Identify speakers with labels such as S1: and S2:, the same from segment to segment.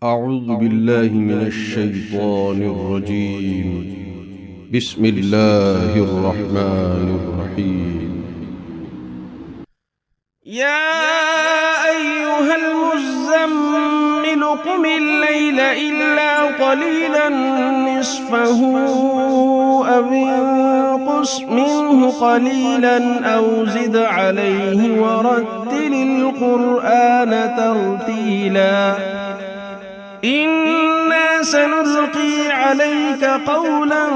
S1: أعوذ بالله من الشيطان الرجيم. بسم الله الرحمن الرحيم.
S2: يا أيها المزمل قم الليل إلا قليلا نصفه أو انقص منه قليلا أو زد عليه ورتل القرآن ترتيلا إنا سنلقي عليك قولا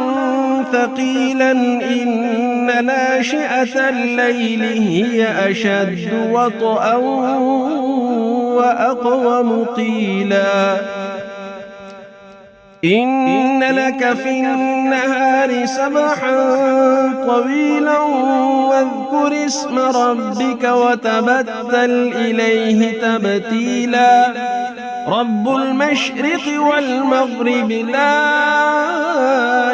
S2: ثقيلا إن ناشئة الليل هي أشد وطئا وأقوم قيلا إن لك في النهار سبحا طويلا واذكر اسم ربك وتبتل إليه تبتيلا رب المشرق والمغرب لا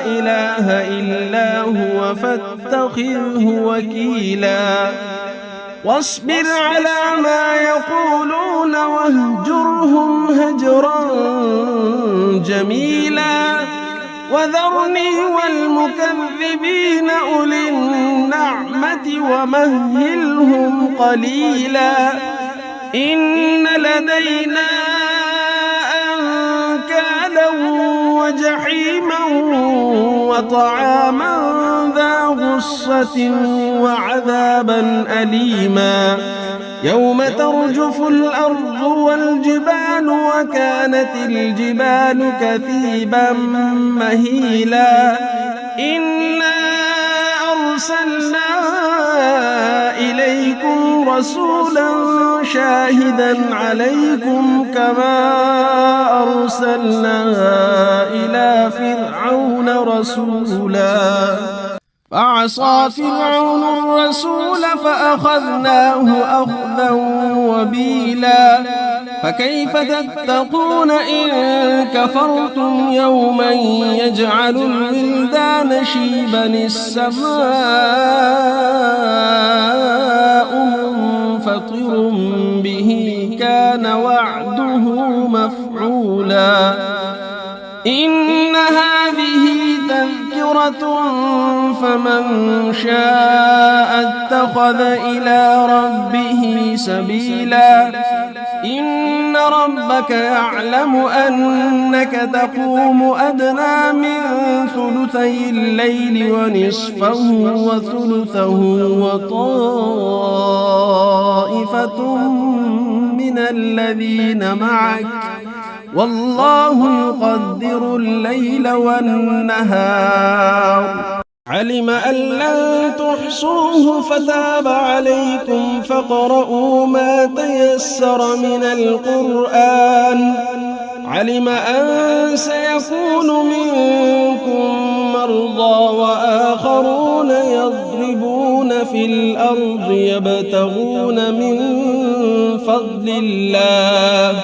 S2: إله إلا هو فاتخذه وكيلا واصبر على ما يقولون واهجرهم هجرا جميلا وذرني والمكذبين أولي النعمة ومهلهم قليلا إن لدينا أنكالا وجحيما وطعاما ذا غصة وعذابا أليما يوم ترجف الأرض والجبال وكانت الجبال كثيبا مهيلا إنا أرسلنا إليكم رسولا شاهدا عليكم كما أرسلنا إلى فرعون رسولا فعصى فرعون الرسول فأخذناه أخذا وبيلا فكيف تتقون إن كفرتم يوما يجعل الولدان شيبا السماء منفطر به كان وعده مفعولا إن هذه تذكرة فمن شاء اتخذ إلى ربه سبيلا إن ربك يعلم أنك تقوم أدنى من ثلثي الليل ونصفه وثلثه وطائفة من الذين معك والله يقدر الليل والنهار علم أن لن تحصوه فتاب عليكم فاقرؤوا ما تيسر من القرآن علم أن سيكون منكم مرضى وآخرون يضربون في الأرض يبتغون من فضل الله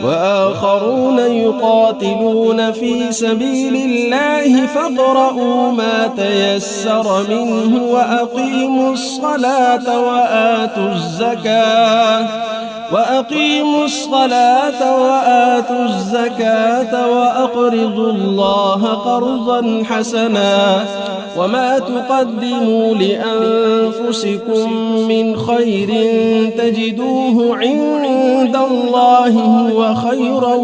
S2: وآخرون يقاتلون في سبيل الله فاقرؤوا ما تيسر منه وأقيموا الصلاة وآتوا الزكاة وأقرضوا الله قرضا حسنا وما تقدموا لأنفسكم من خير تجدوه عند الله هو خيرا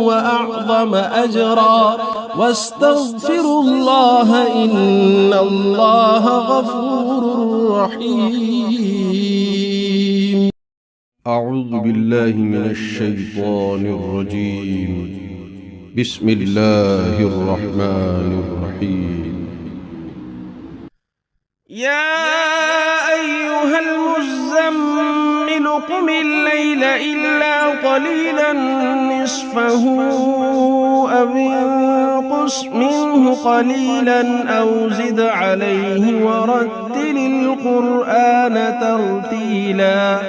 S2: وأعظم أجرا واستغفروا الله إن الله غفور رحيم.
S1: أعوذ بالله من الشيطان الرجيم. بسم الله الرحمن الرحيم.
S2: يا أيها المزمل قم الليل إلا قليلا نصفه أو انقص منه قليلا أو زد عليه ورتل القرآن ترتيلا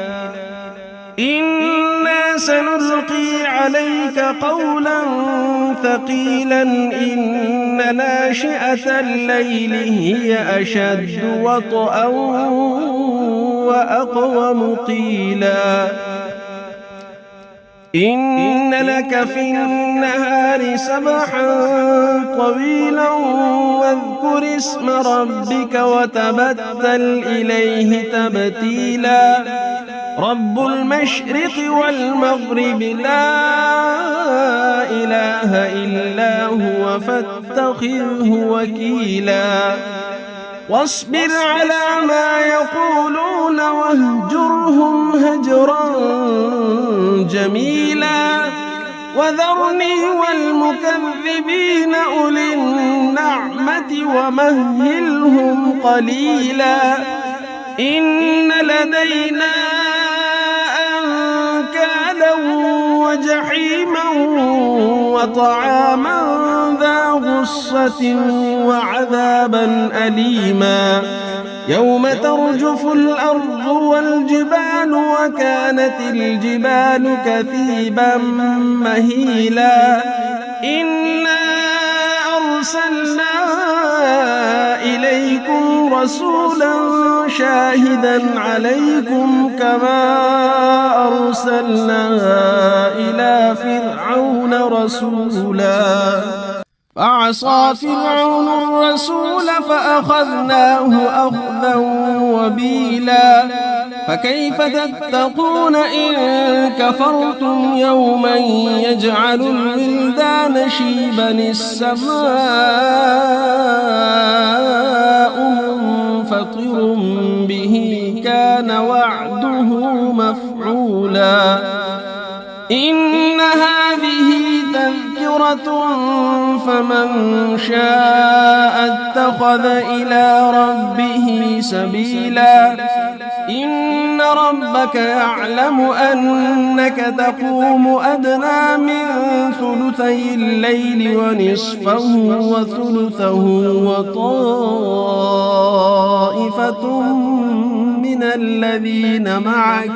S2: إنا سنلقي عليك قولا ثقيلا إن ناشئة الليل هي أشد وطئا وأقوم قيلا إن لك في النهار سبحا طويلا واذكر اسم ربك وتبتل إليه تبتيلا رب المشرق والمغرب لا إله إلا هو فاتخذه وكيلا واصبر على ما يقولون واهجرهم هجرا جميلا وذرني والمكذبين أولي النعمة ومهلهم قليلا إن لدينا أنكالا وجحيما وطعاما ذا غصة وعذابا أليما يوم ترجف الأرض والجبال وكانت الجبال كثيبا مهيلا إنا أرسلنا إليكم رسولا شاهدا عليكم كما أرسلنا إلى فرعون رسولا فعصى فرعون الرسول فأخذناه أخذا وبيلا فكيف تتقون إن كفرتم يوما يجعل الولدان شيبا السماء منفطر به كان وعده مفعولا إن هذه تذكرة فمن شاء اتخذ إلى ربه سبيلا إن ربك يعلم أنك تقوم أدنى من ثلثي الليل ونصفه وثلثه وطائفة من الذين معك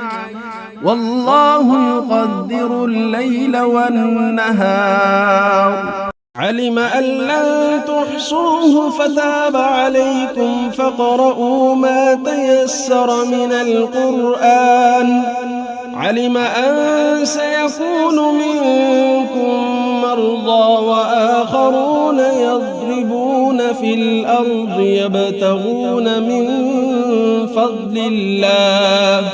S2: والله يقدر الليل والنهار علم أن لن تحصوه فتاب عليكم فاقرؤوا ما تيسر من القرآن علم أن سيكون منكم مرضى وآخرون يضربون في الأرض يبتغون من فضل الله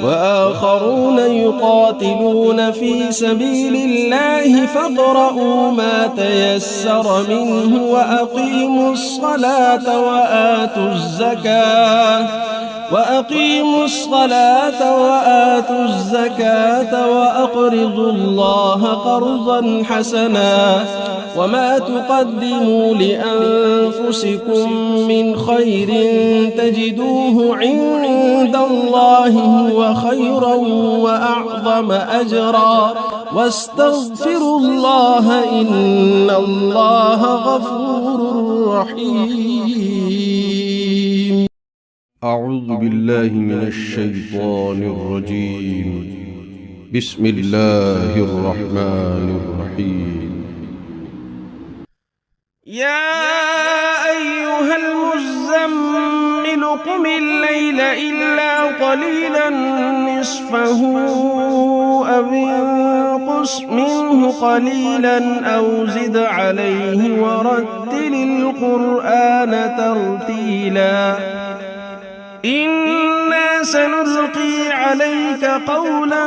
S2: وآخرون يقاتلون في سبيل الله فاقرؤوا ما تيسر منه وأقيموا الصلاة وآتوا الزكاة وأقرضوا الله قرضا حسنا وما تقدموا لأنفسكم من خير تجدوه عند الله هو خيرا وأعظم أجرا واستغفروا الله إن الله غفور رحيم.
S1: أعوذ بالله من الشيطان الرجيم. بسم الله الرحمن الرحيم.
S2: يا أيها المزمل قم الليل إلا قليلا نصفه أو انقص منه قليلا أو زد عليه ورتل القرآن ترتيلا إنا سنلقي عليك قولا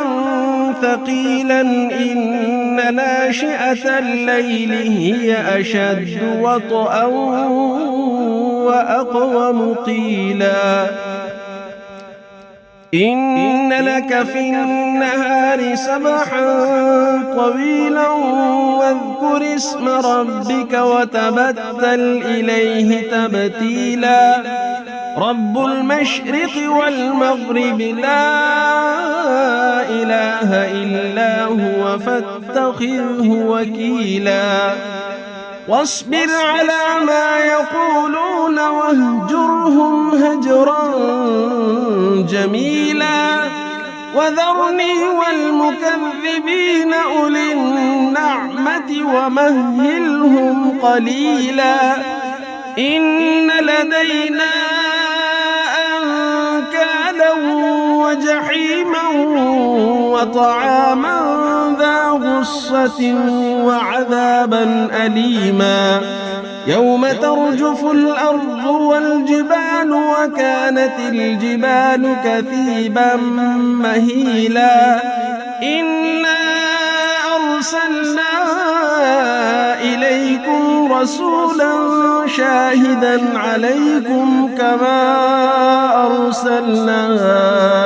S2: ثقيلا إن ناشئة الليل هي أشد وطئا وأقوم قيلا إن لك في النهار سبحا طويلا واذكر اسم ربك وتبتل إليه تبتيلا رب المشرق والمغرب لا إله إلا هو فاتخذه وكيلا واصبر على ما يقولون واهجرهم هجرا جميلا وذرني والمكذبين أولي النعمة ومهلهم قليلا إن لدينا أنكالا وجحيما وطعاما ذا غصة وعذابا أليما يوم ترجف الأرض والجبال وكانت الجبال كثيبا مهيلا إنا أرسلنا إليكم رسولا شاهدا عليكم كما أرسلنا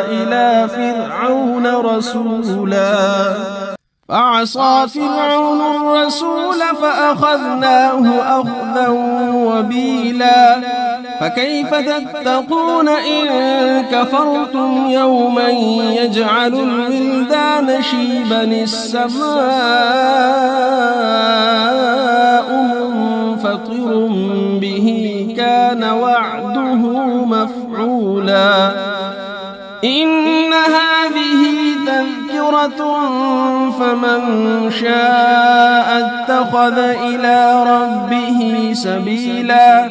S2: إلى فرعون رسولا فعصى فرعون الرسول فأخذناه أخذا وبيلا فكيف تتقون إن كفرتم يوما يجعل الولدان شيبا السماء منفطر به كان وعده مفعولا إن هذه تذكرة فمن شاء اتخذ إلى ربه سبيلا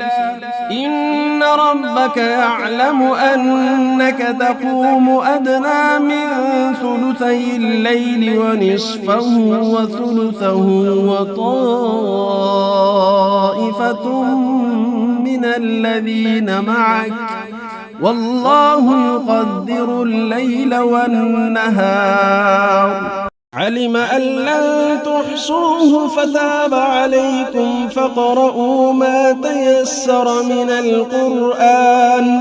S2: إن ربك يعلم أنك تقوم أدنى من ثلثي الليل ونصفه وثلثه وطائفة من الذين معك والله يقدر الليل والنهار علم أن لن تحصوه فتاب عليكم فاقرؤوا ما تيسر من القرآن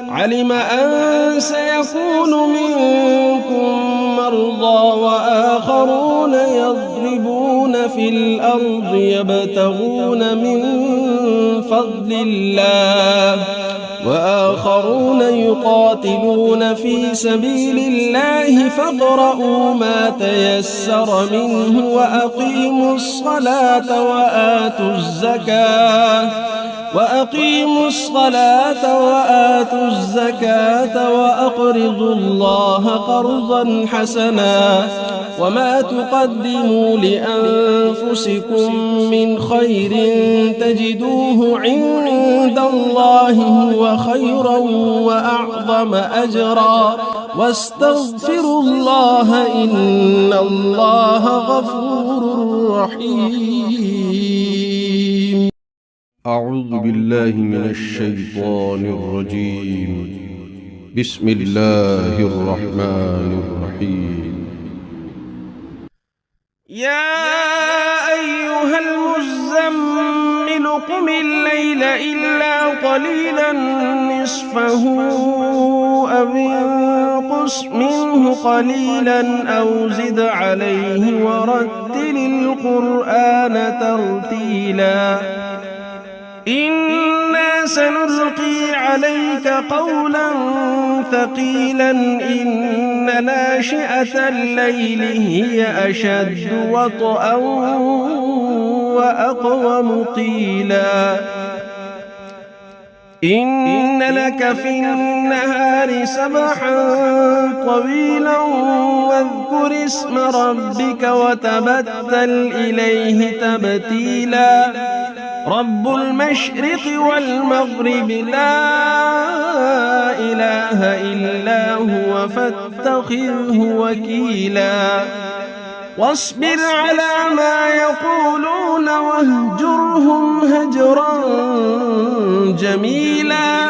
S2: علم أن سيكون منكم مرضى وآخرون يضربون في الأرض يبتغون من فضل الله وآخرون يقاتلون في سبيل الله فاقرؤوا ما تيسر منه وأقيموا الصلاة وآتوا الزكاة وأقرضوا الله قرضا حسنا وما تقدموا لأنفسكم من خير تجدوه عند الله هو خيرا وأعظم أجرا واستغفروا الله إن الله غفور رحيم.
S1: أعوذ بالله من الشيطان الرجيم. بسم الله الرحمن الرحيم.
S2: يا أيها المزمل قم الليل إلا قليلا نصفه أو انقص منه قليلا أو زد عليه ورتل القرآن ترتيلا إنا سنلقي عليك قولا ثقيلا إن ناشئة الليل هي أشد وطئا وأقوم قيلا إن لك في النهار سبحا طويلا واذكر اسم ربك وتبتل إليه تبتيلا رب المشرق والمغرب لا إله إلا هو فاتخذه وكيلا واصبر على ما يقولون واهجرهم هجرا جميلا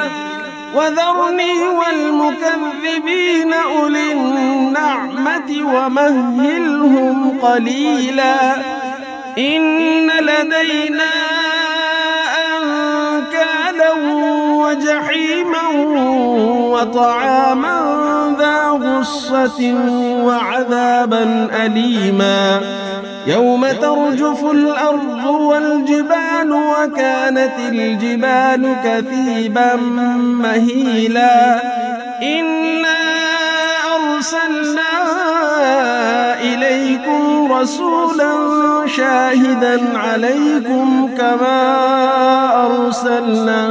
S2: وذرني والمكذبين أولي النعمة ومهلهم قليلا إن لدينا أنكالا وجحيما وطعاما ذا غصة وعذابا أليما يوم ترجف الأرض والجبال وكانت الجبال كثيبا مهيلا إنا أرسلنا إليكم رسولا شاهدا عليكم كما أرسلنا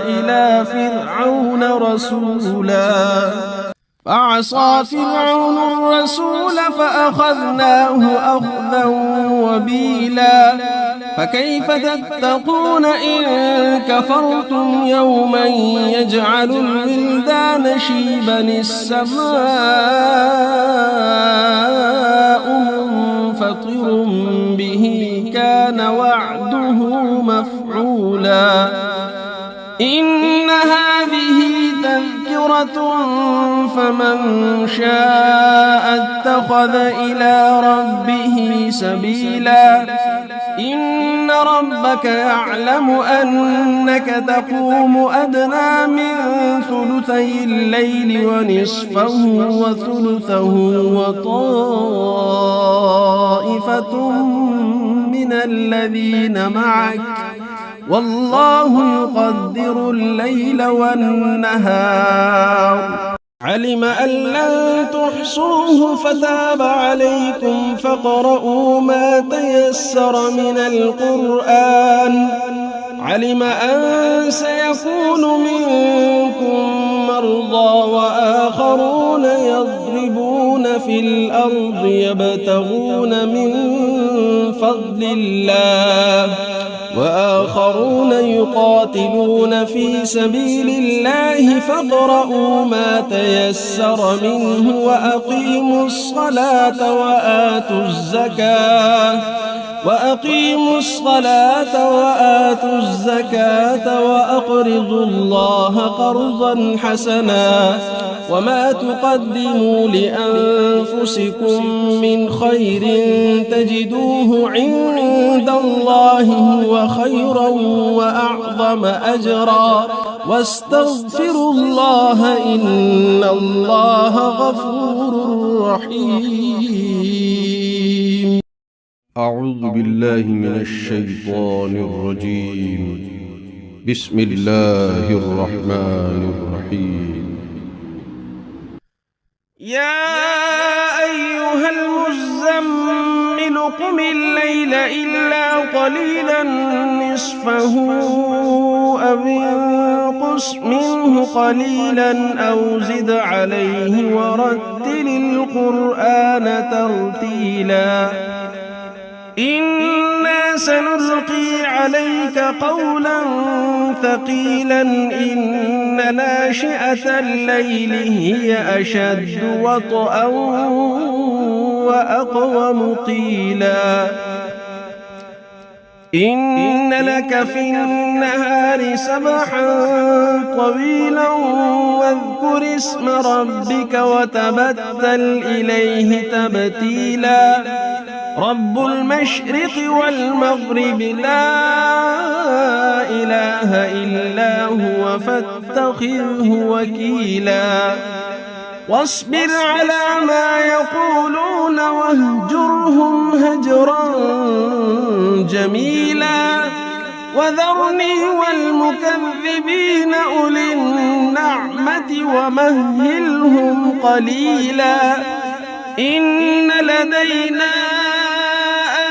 S2: إلى فرعون رسولا فعصى فرعون الرسول فأخذناه أخذا وبيلا فكيف تتقون إن كفرتم يوما يجعل الولدان شيبا السماء منفطر به كان وعده مفعولا إن هذه تذكرة فمن شاء اتخذ إلى ربه سبيلا إن ربك يعلم أنك تقوم أدنى من ثلثي الليل ونصفه وثلثه وطائفة من الذين معك والله يقدر الليل والنهار علم أن لن تحصوه فتاب عليكم فاقرؤوا ما تيسر من القرآن علم أن سيكون منكم مرضى وآخرون يضربون في الأرض يبتغون من فضل الله وآخرون يقاتلون في سبيل الله فاقرؤوا ما تيسر منه وأقيموا الصلاة وآتوا الزكاة وأقرضوا الله قرضا حسنا وما تقدموا لأنفسكم من خير تجدوه عند الله هو خيرا وأعظم أجرا واستغفروا الله إن الله غفور رحيم.
S1: أعوذ بالله من الشيطان الرجيم. بسم الله الرحمن الرحيم.
S2: يا أيها المزمل قم الليل إلا قليلا نصفه أو انقص منه قليلا أو زد عليه ورتل القرآن ترتيلا إنا سنلقي عليك قولا ثقيلا إن ناشئة الليل هي أشد وطئا وأقوم قيلا إن لك في النهار سبحا طويلا واذكر اسم ربك وتبتل إليه تبتيلا رب المشرق والمغرب لا إله إلا هو فاتخذه وكيلا واصبر على ما يقولون واهجرهم هجرا جميلا وذرني والمكذبين أولي النعمة ومهلهم قليلا إن لدينا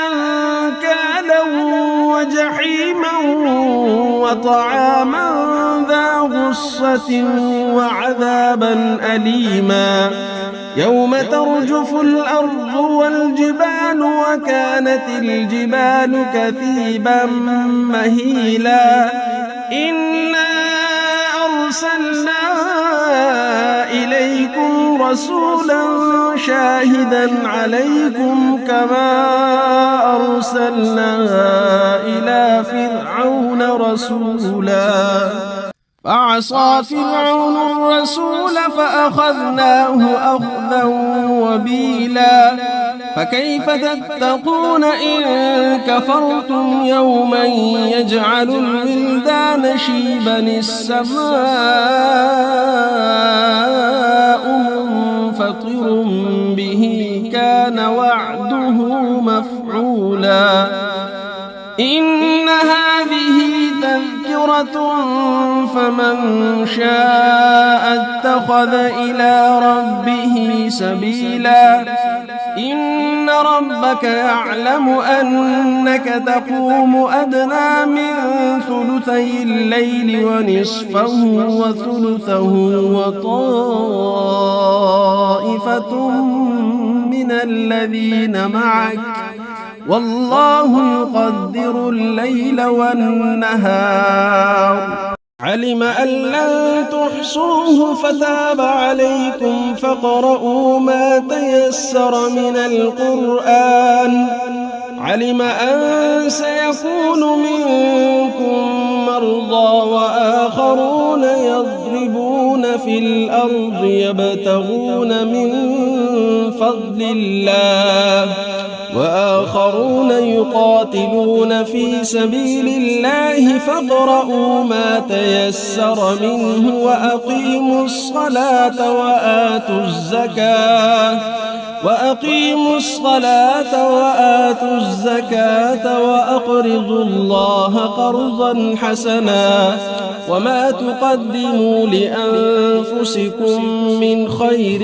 S2: أنكالا وجحيما وطعاما ذا غصة وعذابا أليما يوم ترجف الأرض والجبال وكانت الجبال كثيبا مهيلا إنا أرسلنا إليكم رسولا شاهدا عليكم كما أرسلنا إلى فرعون رسولا فعصى فرعون الرسول فأخذناه أخذا وبيلا فكيف تتقون إن كفرتم يوما يجعل الولدان شيبا السماء منفطر به كان وعده مفعولا إن هذه تذكرة فمن شاء اتخذ إلى ربه سبيلا إن ربك يعلم أنك تقوم أدنى من ثلثي الليل ونصفه وثلثه وطائفة من الذين معك والله يقدر الليل والنهار. علم أن لن تحصوه فتاب عليكم فاقرؤوا ما تيسر من القرآن. علم أن سيكون منكم مرضى وآخرون يضربون في الأرض يبتغون من فضل الله وآخرون يقاتلون في سبيل الله فاقرؤوا ما تيسر منه وأقيموا الصلاة وآتوا الزكاة وأقرضوا الله قرضا حسنا وما تقدموا لأنفسكم من خير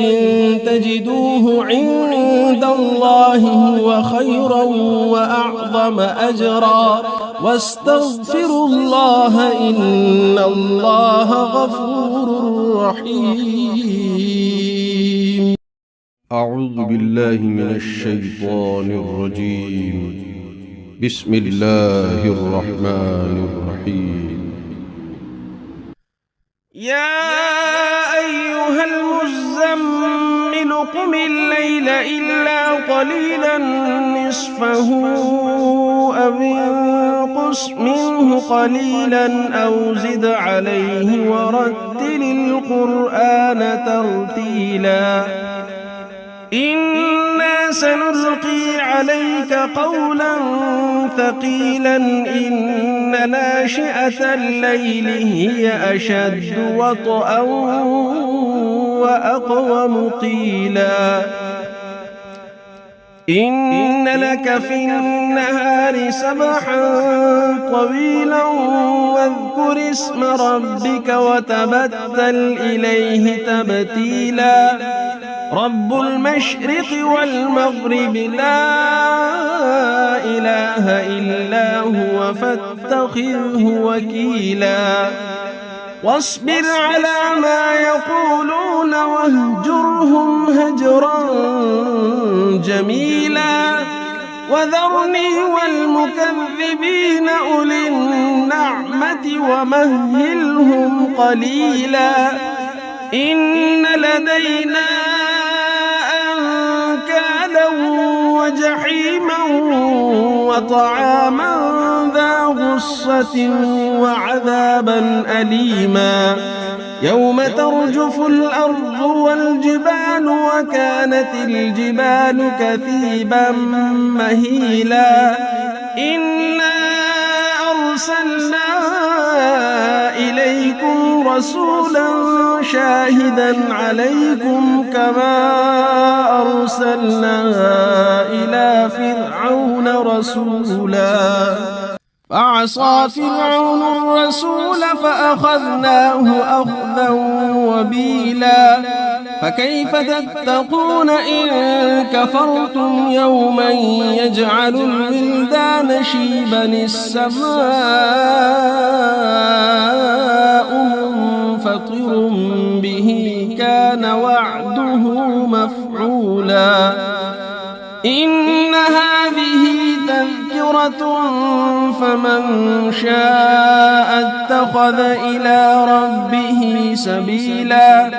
S2: تجدوه عند الله هو خيرا وأعظم أجرا واستغفروا الله إن الله غفور رحيم.
S1: أعوذ بالله من الشيطان الرجيم. بسم الله الرحمن الرحيم.
S2: يا أيها المزمل قم الليل إلا قليلا نصفه أو انقص منه قليلا أو زد عليه ورتل القرآن ترتيلا. إنا سنلقي عليك قولا ثقيلا إن ناشئة الليل هي أشد وطئا وأقوم قيلا. إن لك في النهار سبحا طويلا واذكر اسم ربك وتبتل إليه تبتيلا. رب المشرق والمغرب لا إله إلا هو فاتخذه وكيلا. واصبر على ما يقولون واهجرهم هجرا جميلا. وذرني والمكذبين أولي النعمة ومهلهم قليلا. إن لدينا أنكالا وجحيما وطعاما ذا غصة وعذابا أليما. يوم ترجف الأرض والجبال وكانت الجبال كثيبا مهيلا. إنا أرسلنا إليكم رسولا شاهدا عليكم كما أرسلنا إلى فرعون رسولا. فعصى فرعون الرسول فأخذناه أخذا وبيلا. فكيف تتقون إن كفرتم يوما يجعل الولدان شيبا السماء منفطر به كان وعده مفعولا. إن هذه تذكرة فمن شاء اتخذ إلى ربه سبيلا.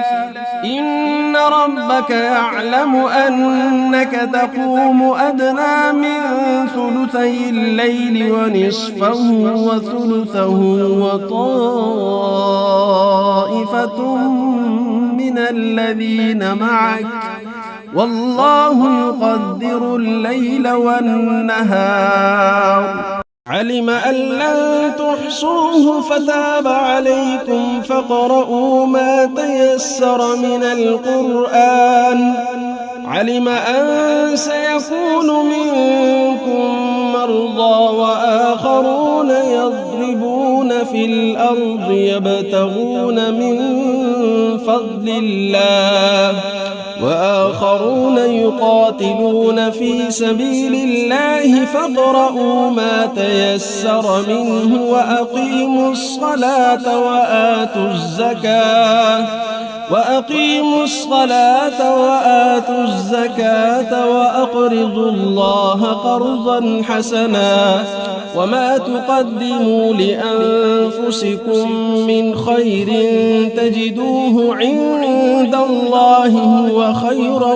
S2: إن ربك يعلم أنك تقوم أدنى من ثلثي الليل ونصفه وثلثه وطائفة من الذين معك والله يقدر الليل والنهار. علم أن لن تحصوه فتاب عليكم فاقرؤوا ما تيسر من القرآن. علم أن سيكون منكم مرضى وآخرون يضربون في الأرض يبتغون من فضل الله وآخرون يقاتلون في سبيل الله فاقرؤوا ما تيسر منه وأقيموا الصلاة وأقيموا الصلاة وآتوا الزكاة وأقرضوا الله قرضا حسنا وما تقدموا لأنفسكم من خير تجدوه عند الله هو خيرا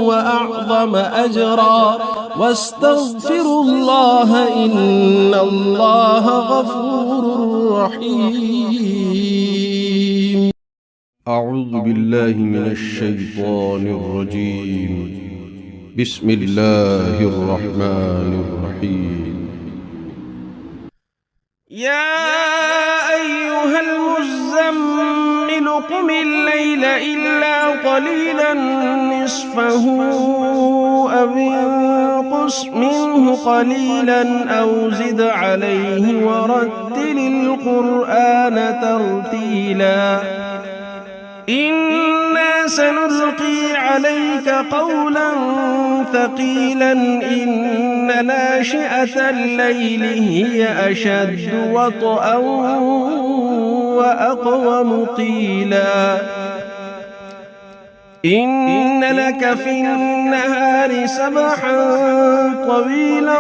S2: وأعظم أجرا واستغفروا الله إن الله غفور رحيم.
S1: أعوذ بالله من الشيطان الرجيم. بسم الله الرحمن الرحيم.
S2: يا أيها المزمل قم الليل إلا قليلا نصفه أو انقص منه قليلا أو زد عليه ورتل القرآن ترتيلا إنا سنلقي عليك قولا ثقيلا إن ناشئة الليل هي أشد وطئا وأقوم قيلا إن لك في النهار سبحا طويلا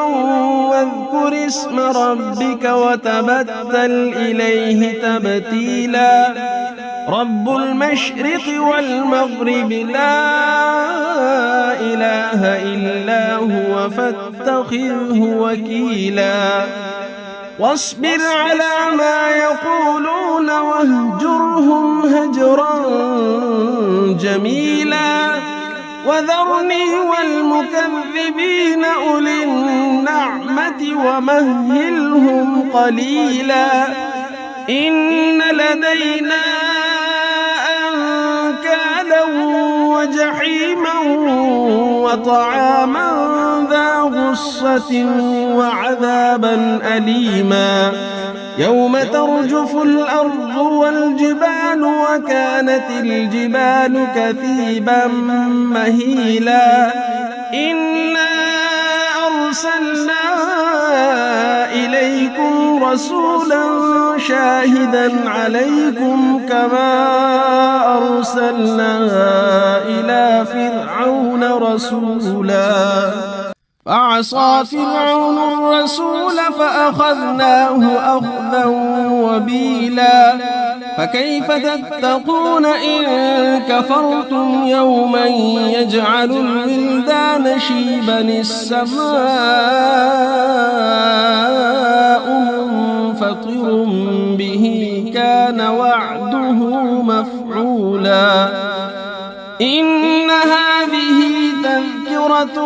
S2: واذكر اسم ربك وتبتل إليه تبتيلا رب المشرق والمغرب لا إله إلا هو فاتخذه وكيلا واصبر على ما يقولون واهجرهم هجرا جميلا وذرني والمكذبين أولي النعمة ومهلهم قليلا إن لدينا أنكالا وجحيما وطعاما ذا غصة وعذابا أليما يوم ترجف الأرض والجبال وكانت الجبال كثيبا مهيلا إنا أرسلنا إليكم رسولا شاهدا عليكم كما أرسلنا إلى فرعون رسولا فعصى فرعون الرسول فأخذناه أخذا وبيلا فكيف تتقون إن كفرتم يوما يجعل الولدان شيبا السماء منفطر به كان وعده مفعولا إن هذه تذكرة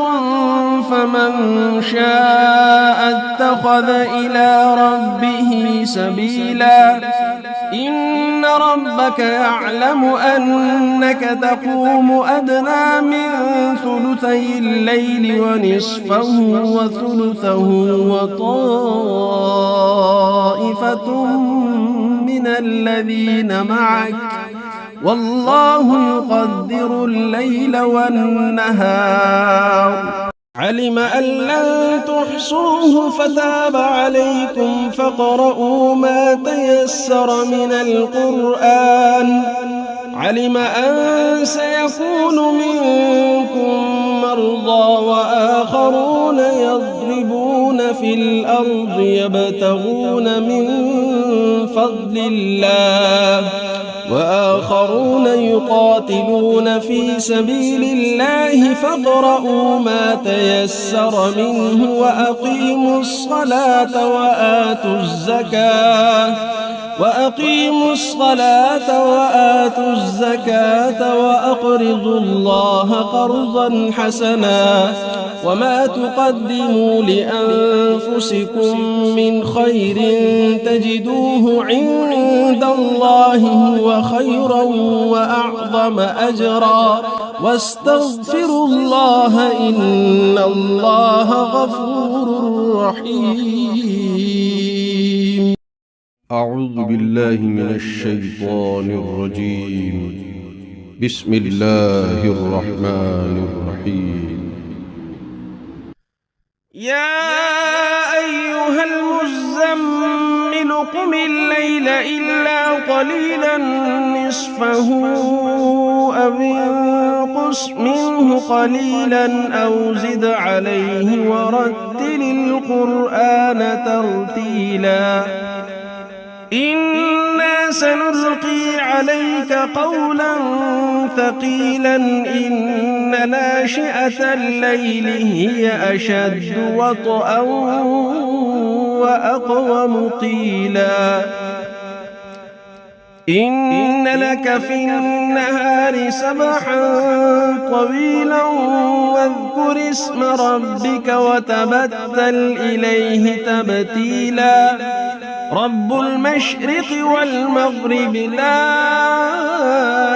S2: فمن شاء اتخذ إلى ربه سبيلا إن ربك يعلم أنك تقوم أدنى من ثلثي الليل ونصفه وثلثه وطائفة من الذين معك والله يقدر الليل والنهار علم أن لن تحصوه فتاب عليكم فاقرؤوا ما تيسر من القرآن علم أن سيكون منكم مرضى وآخرون يضربون في الأرض يبتغون من فضل الله وآخرون يقاتلون في سبيل الله فاقرؤوا ما تيسر منه وأقيموا الصلاة وآتوا الزكاة وأقرضوا الله قرضا حسنا وما تقدموا لأنفسكم من خير تجدوه عند الله هو خيرا وأعظم أجرا واستغفروا الله إن الله غفور رحيم.
S1: أعوذ بالله من الشيطان الرجيم. بسم الله الرحمن الرحيم.
S2: يا أيها المزمل قم الليل إلا قليلا نصفه أو انقص منه قليلا أو زد عليه ورتل القرآن ترتيلا إنا سنلقي عليك قولا ثقيلا إن ناشئة الليل هي أشد وطئا وأقوم قيلا إن لك في النهار سبحا طويلا واذكر اسم ربك وتبتل إليه تبتيلا رب المشرق والمغرب لا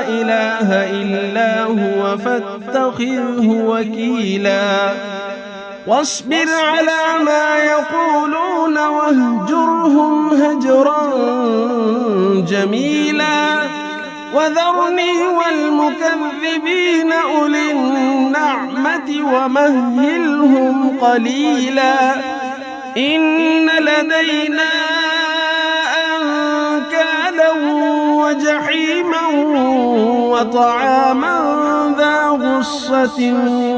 S2: إله إلا هو فاتخذه وكيلا واصبر على ما يقولون واهجرهم هجرا جميلا وذرني والمكذبين أولي النعمة ومهلهم قليلا إن لدينا أنكالا وجحيما وطعاما ذا غصة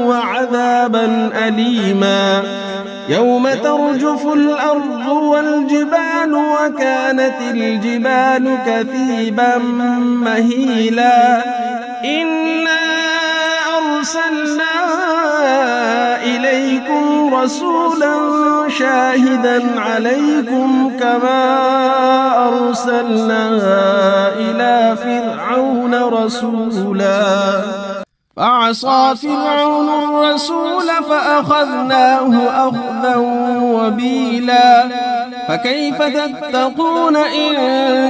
S2: وعذابا أليما يوم ترجف الأرض والجبال وكانت الجبال كثيبا مهيلا إنا أرسلنا إليكم رسولا شاهدا عليكم كما أرسلنا إلى فرعون رسولا فعصى فرعون الرسول فأخذناه أخذا وبيلا فكيف تتقون إن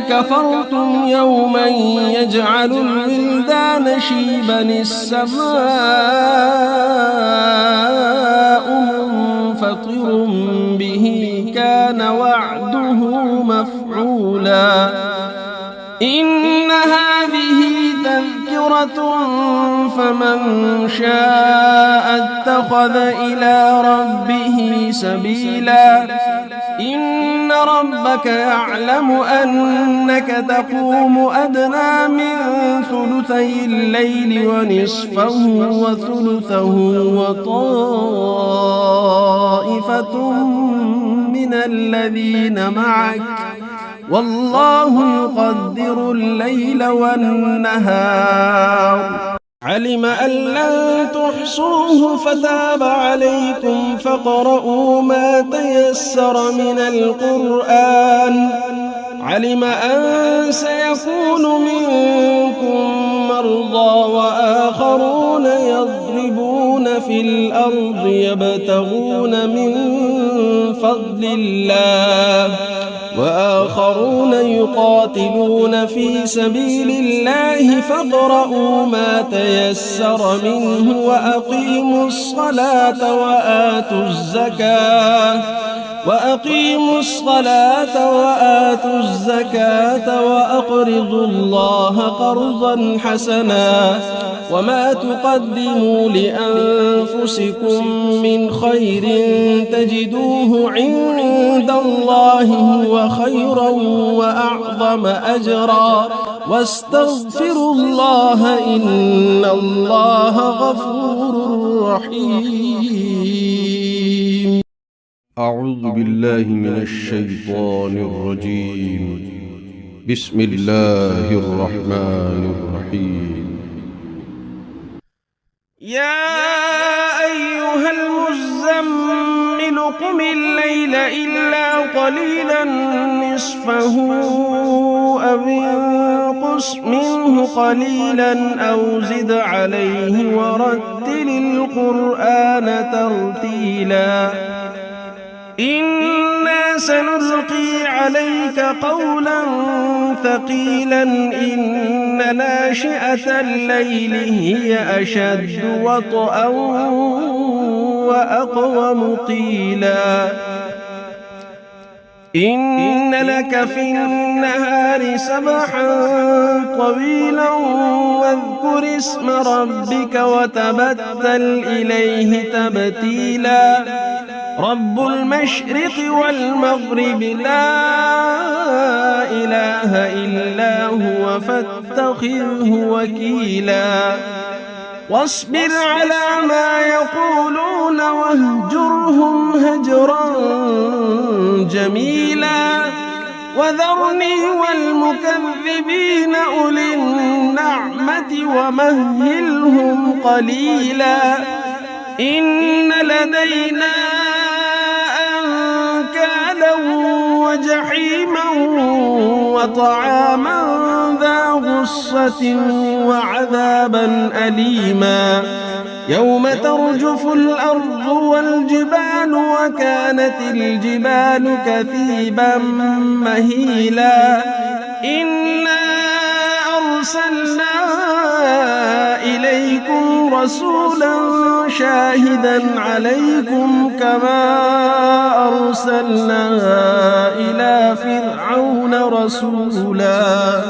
S2: كفرتم يوما يجعل الولدان شيبا السماء منفطر به كان وعده مفعولا إن هذه تذكرة فمن شاء اتخذ إلى ربه سبيلا إن ربك يعلم أنك تقوم أدنى من ثلثي الليل ونصفه وثلثه وطائفة من الذين معك والله يقدر الليل والنهار علم أن لن تحصوه فتاب عليكم فاقرؤوا ما تيسر من القرآن علم أن سيكون منكم مرضى وآخرون يضربون في الأرض يبتغون من فضل الله وآخرون يقاتلون في سبيل الله فاقرؤوا ما تيسر منه وأقيموا الصلاة وآتوا الزكاة وأقرضوا الله قرضا حسنا وما تقدموا لأنفسكم من خير تجدوه عند الله هو خيرا وأعظم أجرا واستغفروا الله إن الله غفور رحيم.
S1: أعوذ بالله من الشيطان الرجيم. بسم الله الرحمن الرحيم.
S2: يا أيها المزمل قم الليل إلا قليلا نصفه أو انقص منه قليلا أو زد عليه ورتل القرآن ترتيلا إنا سنلقي عليك قولا ثقيلا إن ناشئة الليل هي أشد وطئا وأقوم قيلا إن لك في النهار سبحا طويلا واذكر اسم ربك وتبتل إليه تبتيلا رب المشرق والمغرب لا إله إلا هو فاتخذه وكيلا واصبر على ما يقولون واهجرهم هجرا جميلا وذرني والمكذبين أولي النعمة ومهلهم قليلا إن لدينا أنكالا وجحيما وطعاما ذا غصة وعذابا أليما يوم ترجف الأرض والجبال وكانت الجبال كثيبا مهيلا إنا أرسلنا إليكم رسولا شاهدا عليكم كما أرسلنا إلى فرعون رسولا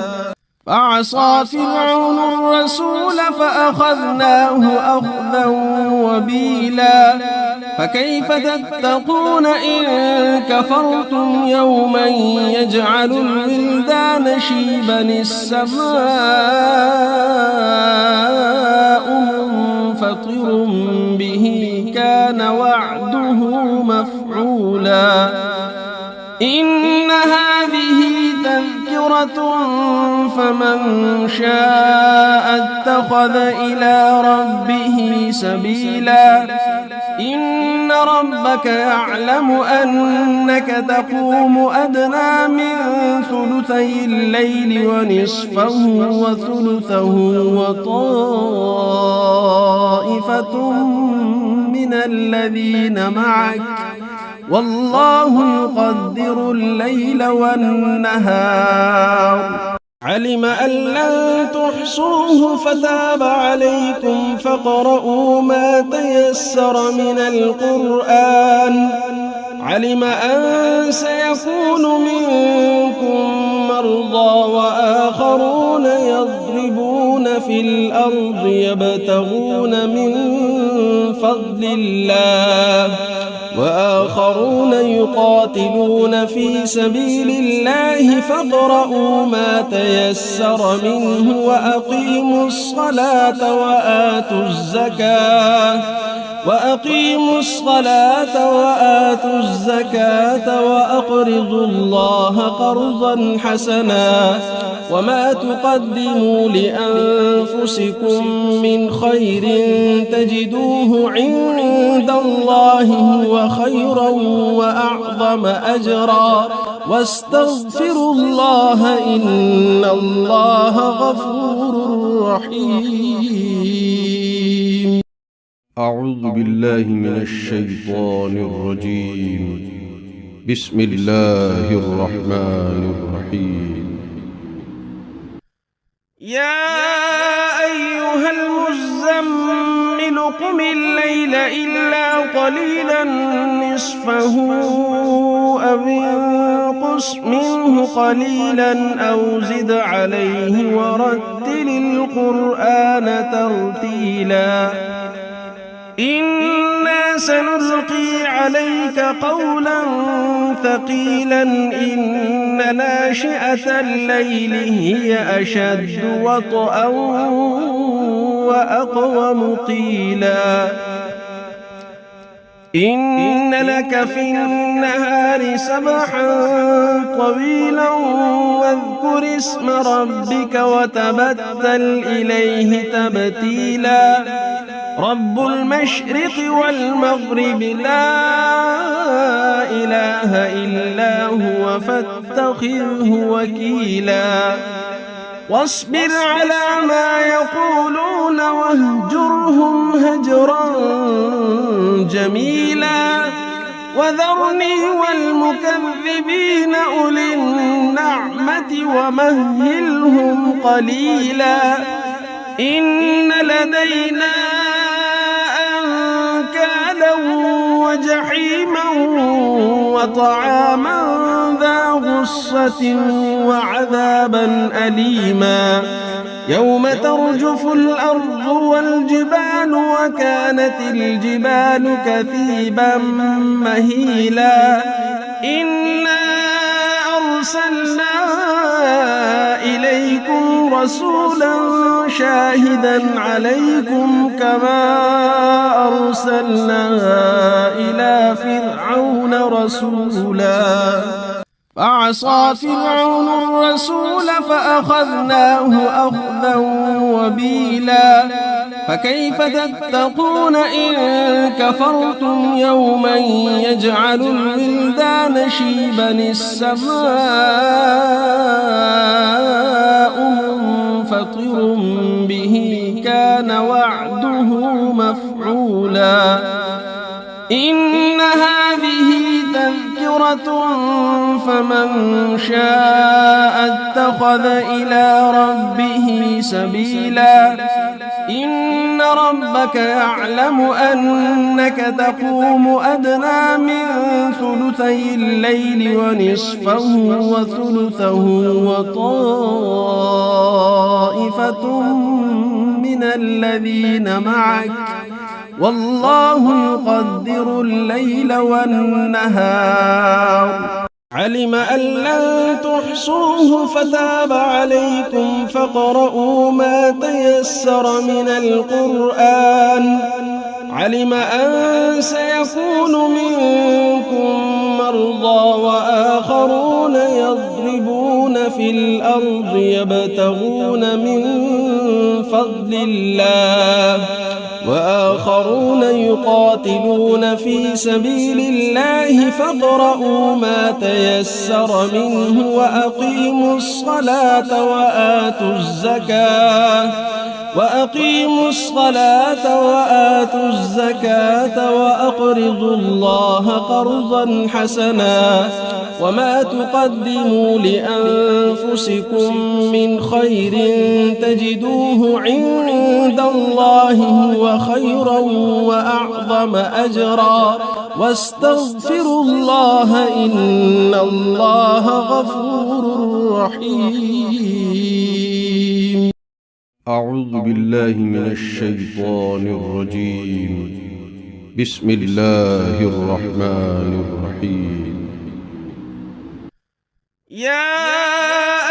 S2: فعصى فرعون الرسول فأخذناه أخذا وبيلا فكيف تتقون إن كفرتم يوما يجعل الولدان شيبا السماء منفطر به كان وعده مفعولا إن هذه تذكرة فمن شاء اتخذ إلى ربه سبيلا إن ربك يعلم أنك تقوم أدنى من ثلثي الليل ونصفه وثلثه وطائفة من الذين معك والله يقدر الليل والنهار علم أن لن تحصوه فتاب عليكم فاقرؤوا ما تيسر من القرآن علم أن سيكون منكم مرضى وآخرون يضربون في الأرض يبتغون من فضل الله وآخرون يقاتلون في سبيل الله فاقرؤوا ما تيسر منه وأقيموا الصلاة وآتوا الزكاة وأقرضوا الله قرضا حسنا وما تقدموا لأنفسكم من خير تجدوه عند الله هو خيرا وأعظم أجرا واستغفروا الله إن الله غفور رحيم.
S1: أعوذ بالله من الشيطان الرجيم. بسم الله الرحمن الرحيم.
S2: يا أيها المزمل قم الليل إلا قليلا نصفه أو انقص منه قليلا أو زد عليه ورتل القرآن ترتيلا إنا سنلقي عليك قولا ثقيلا إن ناشئة الليل هي أشد وطئا وأقوم قيلا إن لك في النهار سبحا طويلا واذكر اسم ربك وتبتل إليه تبتيلا رب المشرق والمغرب لا إله إلا هو فاتخذه وكيلا واصبر على ما يقولون واهجرهم هجرا جميلا وذرني والمكذبين أولي النعمة ومهلهم قليلا إن لدينا أنكالا وجحيما وطعاما ذا غصة وعذابا أليما يوم ترجف الأرض والجبال وكانت الجبال كثيبا مهيلا إنا أرسلنا إليكم رسولا شاهدا عليكم كما أرسلنا إلى فرعون رسولا فعصى فرعون الرسول فأخذناه أخذا وبيلا فكيف تتقون إن كفرتم يوما يجعل الولدان شيبا السماء منفطر به كان وعده مفعولا إن هذه تذكرة فمن شاء اتخذ إلى ربه سبيلا إن ربك يعلم أنك تقوم أدنى من ثلثي الليل ونصفه وثلثه وطائفة من الذين معك والله يقدر الليل والنهار علم أن لن تحصوه فتاب عليكم فاقرؤوا ما تيسر من القرآن علم أن سيكون منكم مرضى وآخرون يضربون في الأرض يبتغون من فضل الله وآخرون يقاتلون في سبيل الله فاقرؤوا ما تيسر منه وأقيموا الصلاة وآتوا الزكاة وأقرضوا الله قرضا حسنا وما تقدموا لأنفسكم من خير تجدوه عند الله هو خيرا وأعظم أجرا واستغفروا الله إن الله غفور رحيم.
S1: أعوذ بالله من الشيطان الرجيم. بسم الله الرحمن الرحيم.
S2: يا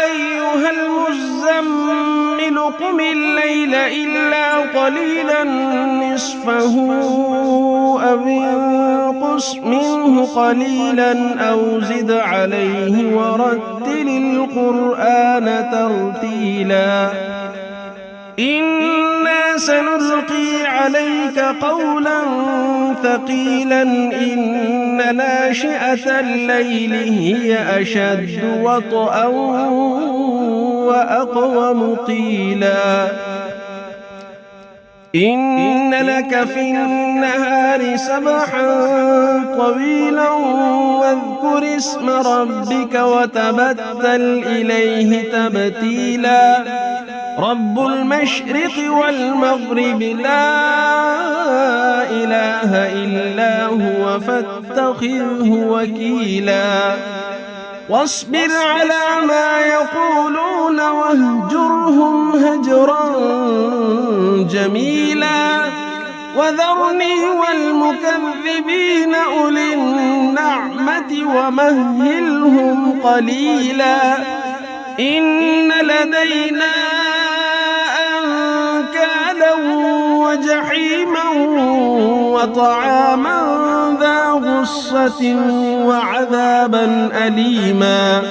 S2: أيها المزمل قم الليل إلا قليلا نصفه أو انقص منه قليلا أو زد عليه ورتل القرآن ترتيلا إنا سنلقي عليك قولا ثقيلا إن ناشئة الليل هي أشد وطئا وأقوم قيلا إن لك في النهار سبحا طويلا واذكر اسم ربك وتبتل إليه تبتيلا رب المشرق والمغرب لا إله إلا هو فاتخذه وكيلا واصبر على ما يقولون واهجرهم هجرا جميلا وذرني والمكذبين أولي النعمة ومهلهم قليلا إن لدينا أنكالا وجحيما وطعاما ذا غصة وعذابا أليما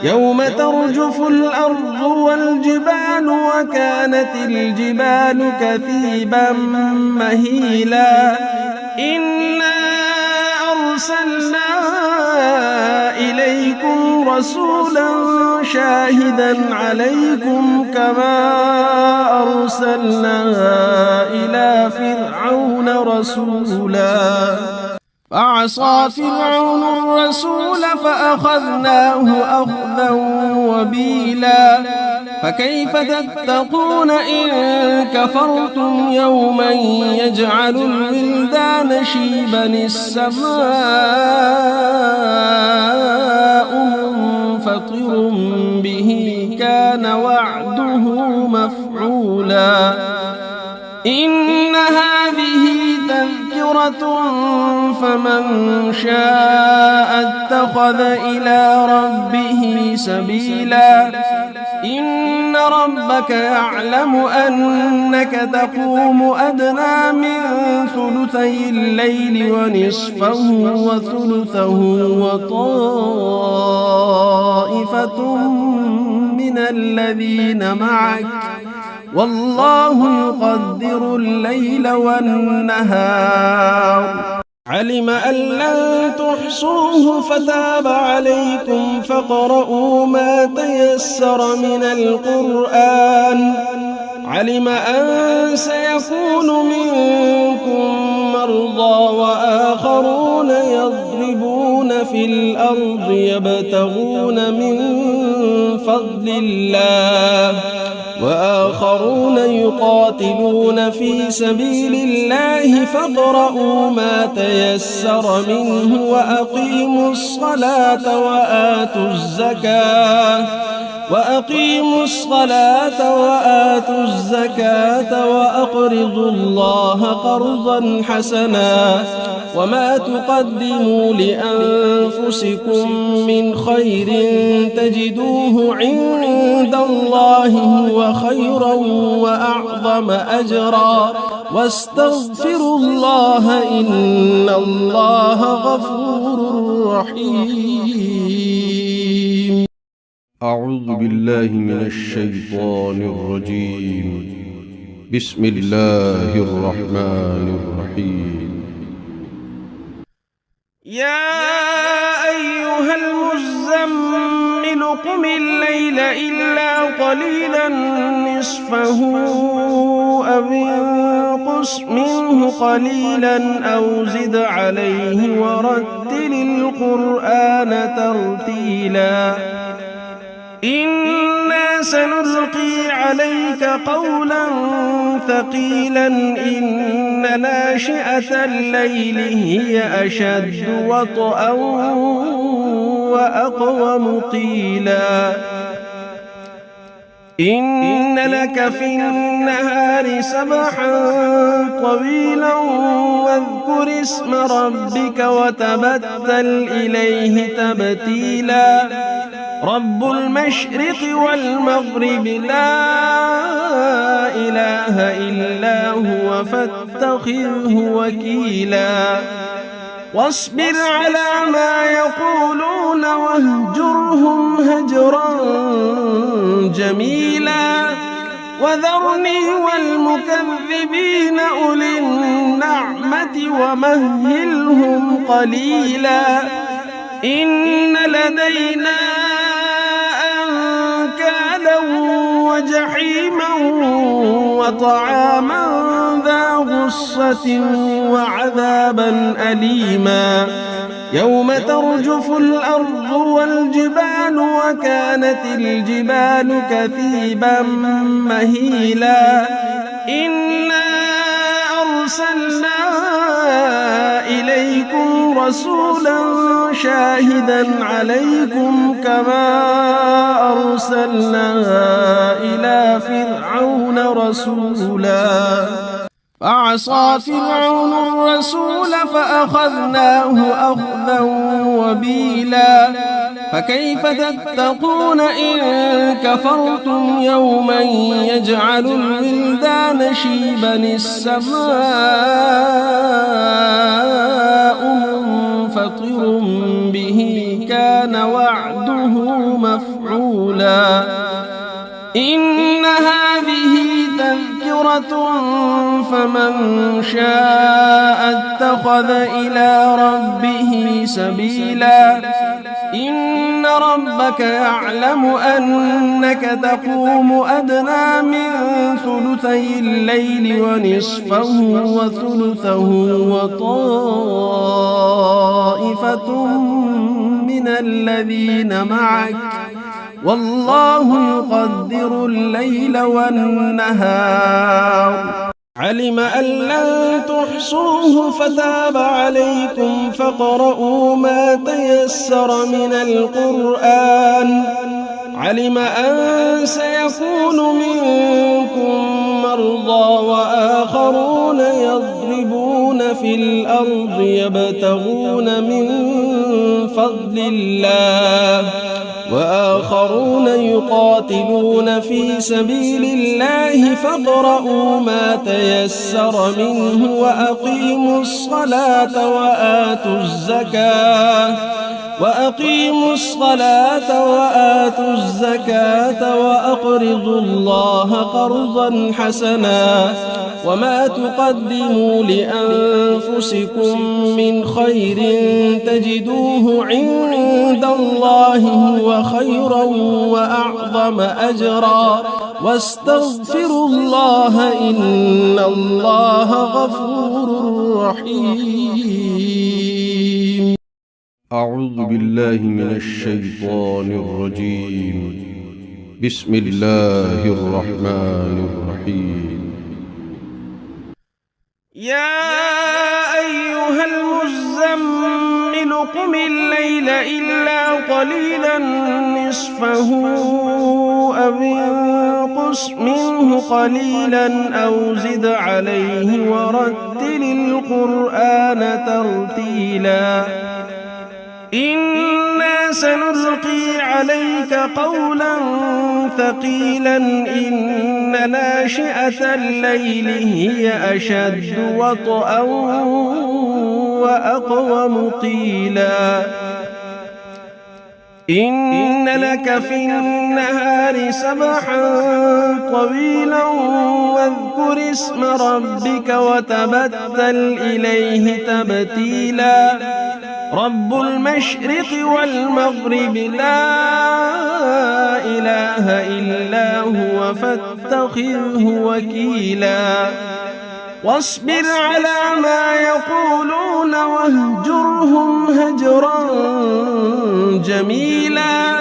S2: يوم ترجف الأرض والجبال وكانت الجبال كثيبا مهيلا إنا أرسلنا إليكم رسولا شاهدا عليكم كما أرسلنا إلى فرعون رسولا فعصى فرعون الرسول فأخذناه أخذا وبيلا فكيف تتقون إن كفرتم يوما يجعل الولدان شيبا السماء منفطر به كان وعده مفعولا إن هذه تذكرة فمن شاء اتخذ إلى ربه سبيلا إن ربك يعلم أنك تقوم أدنى من ثلثي الليل ونصفه وثلثه وطائفة من الذين معك والله يقدر الليل والنهار علم أن لن تحصوه فتاب عليكم فاقرؤوا ما تيسر من القرآن علم أن سيكون منكم مرضى وآخرون يضربون في الأرض يبتغون من فضل الله وآخرون يقاتلون في سبيل الله فاقرؤوا ما تيسر منه وأقيموا الصلاة وآتوا الزكاة وأقرضوا الله قرضا حسنا وما تقدموا لأنفسكم من خير تجدوه عند الله هو خيرا وأعظم أجرا واستغفروا الله إن الله غفور رحيم.
S1: أعوذ بالله من الشيطان الرجيم. بسم الله الرحمن الرحيم.
S2: يا أيها المزمل قم الليل إلا قليلا نصفه أو انقص منه قليلا أو زد عليه ورتل القرآن ترتيلا إنا سنلقي عليك قولا ثقيلا إن ناشئة الليل هي أشد وطئا وأقوم قيلا إن لك في النهار سبحا طويلا واذكر اسم ربك وتبتل إليه تبتيلا رب المشرق والمغرب لا إله إلا هو فاتخذه وكيلا واصبر على ما يقولون واهجرهم هجرا جميلا وذرني والمكذبين أولي النعمة ومهلهم قليلا إن لدينا أنكالا وجحيما وطعاما ذا غصة وعذابا أليما يوم ترجف الأرض والجبال وكانت الجبال كثيبا مهيلا إنا أرسلنا إليكم رسولا شاهدا عليكم كما أرسلنا إلى فرعون رسولا فعصى فرعون الرسول فأخذناه أخذا وبيلا فكيف تتقون إن كفرتم يوما يجعل الولدان شيبا السماء منفطر به كان وعده مفعولا إن هذه تذكرة فمن شاء اتخذ إلى ربه سبيلا إن ربك يعلم أنك تقوم أدنى من ثلثي الليل ونصفه وثلثه وطائفة من الذين معك والله يقدر الليل والنهار علم أن لن تحصوه فتاب عليكم فاقرؤوا ما تيسر من القرآن علم أن سيكون منكم مرضى وآخرون يضربون في الأرض يبتغون من فضل الله وآخرون يقاتلون في سبيل الله فاقرؤوا ما تيسر منه وأقيموا الصلاة وآتوا الزكاة وأقرضوا الله قرضا حسنا وما تقدموا لأنفسكم من خير تجدوه عند الله هو خيرا وأعظم أجرا واستغفروا الله إن الله غفور رحيم.
S1: أعوذ بالله من الشيطان الرجيم. بسم الله الرحمن الرحيم.
S2: يا أيها المزمل قم الليل إلا قليلا نصفه أو انقص منه قليلا أو زد عليه ورتل القرآن ترتيلا إنا سنلقي عليك قولا ثقيلا إن ناشئة الليل هي أشد وطئا وأقوم قيلا إن لك في النهار سبحا طويلا واذكر اسم ربك وتبتل إليه تبتيلا رب المشرق والمغرب لا إله إلا هو فاتخذه وكيلا واصبر على ما يقولون واهجرهم هجرا جميلا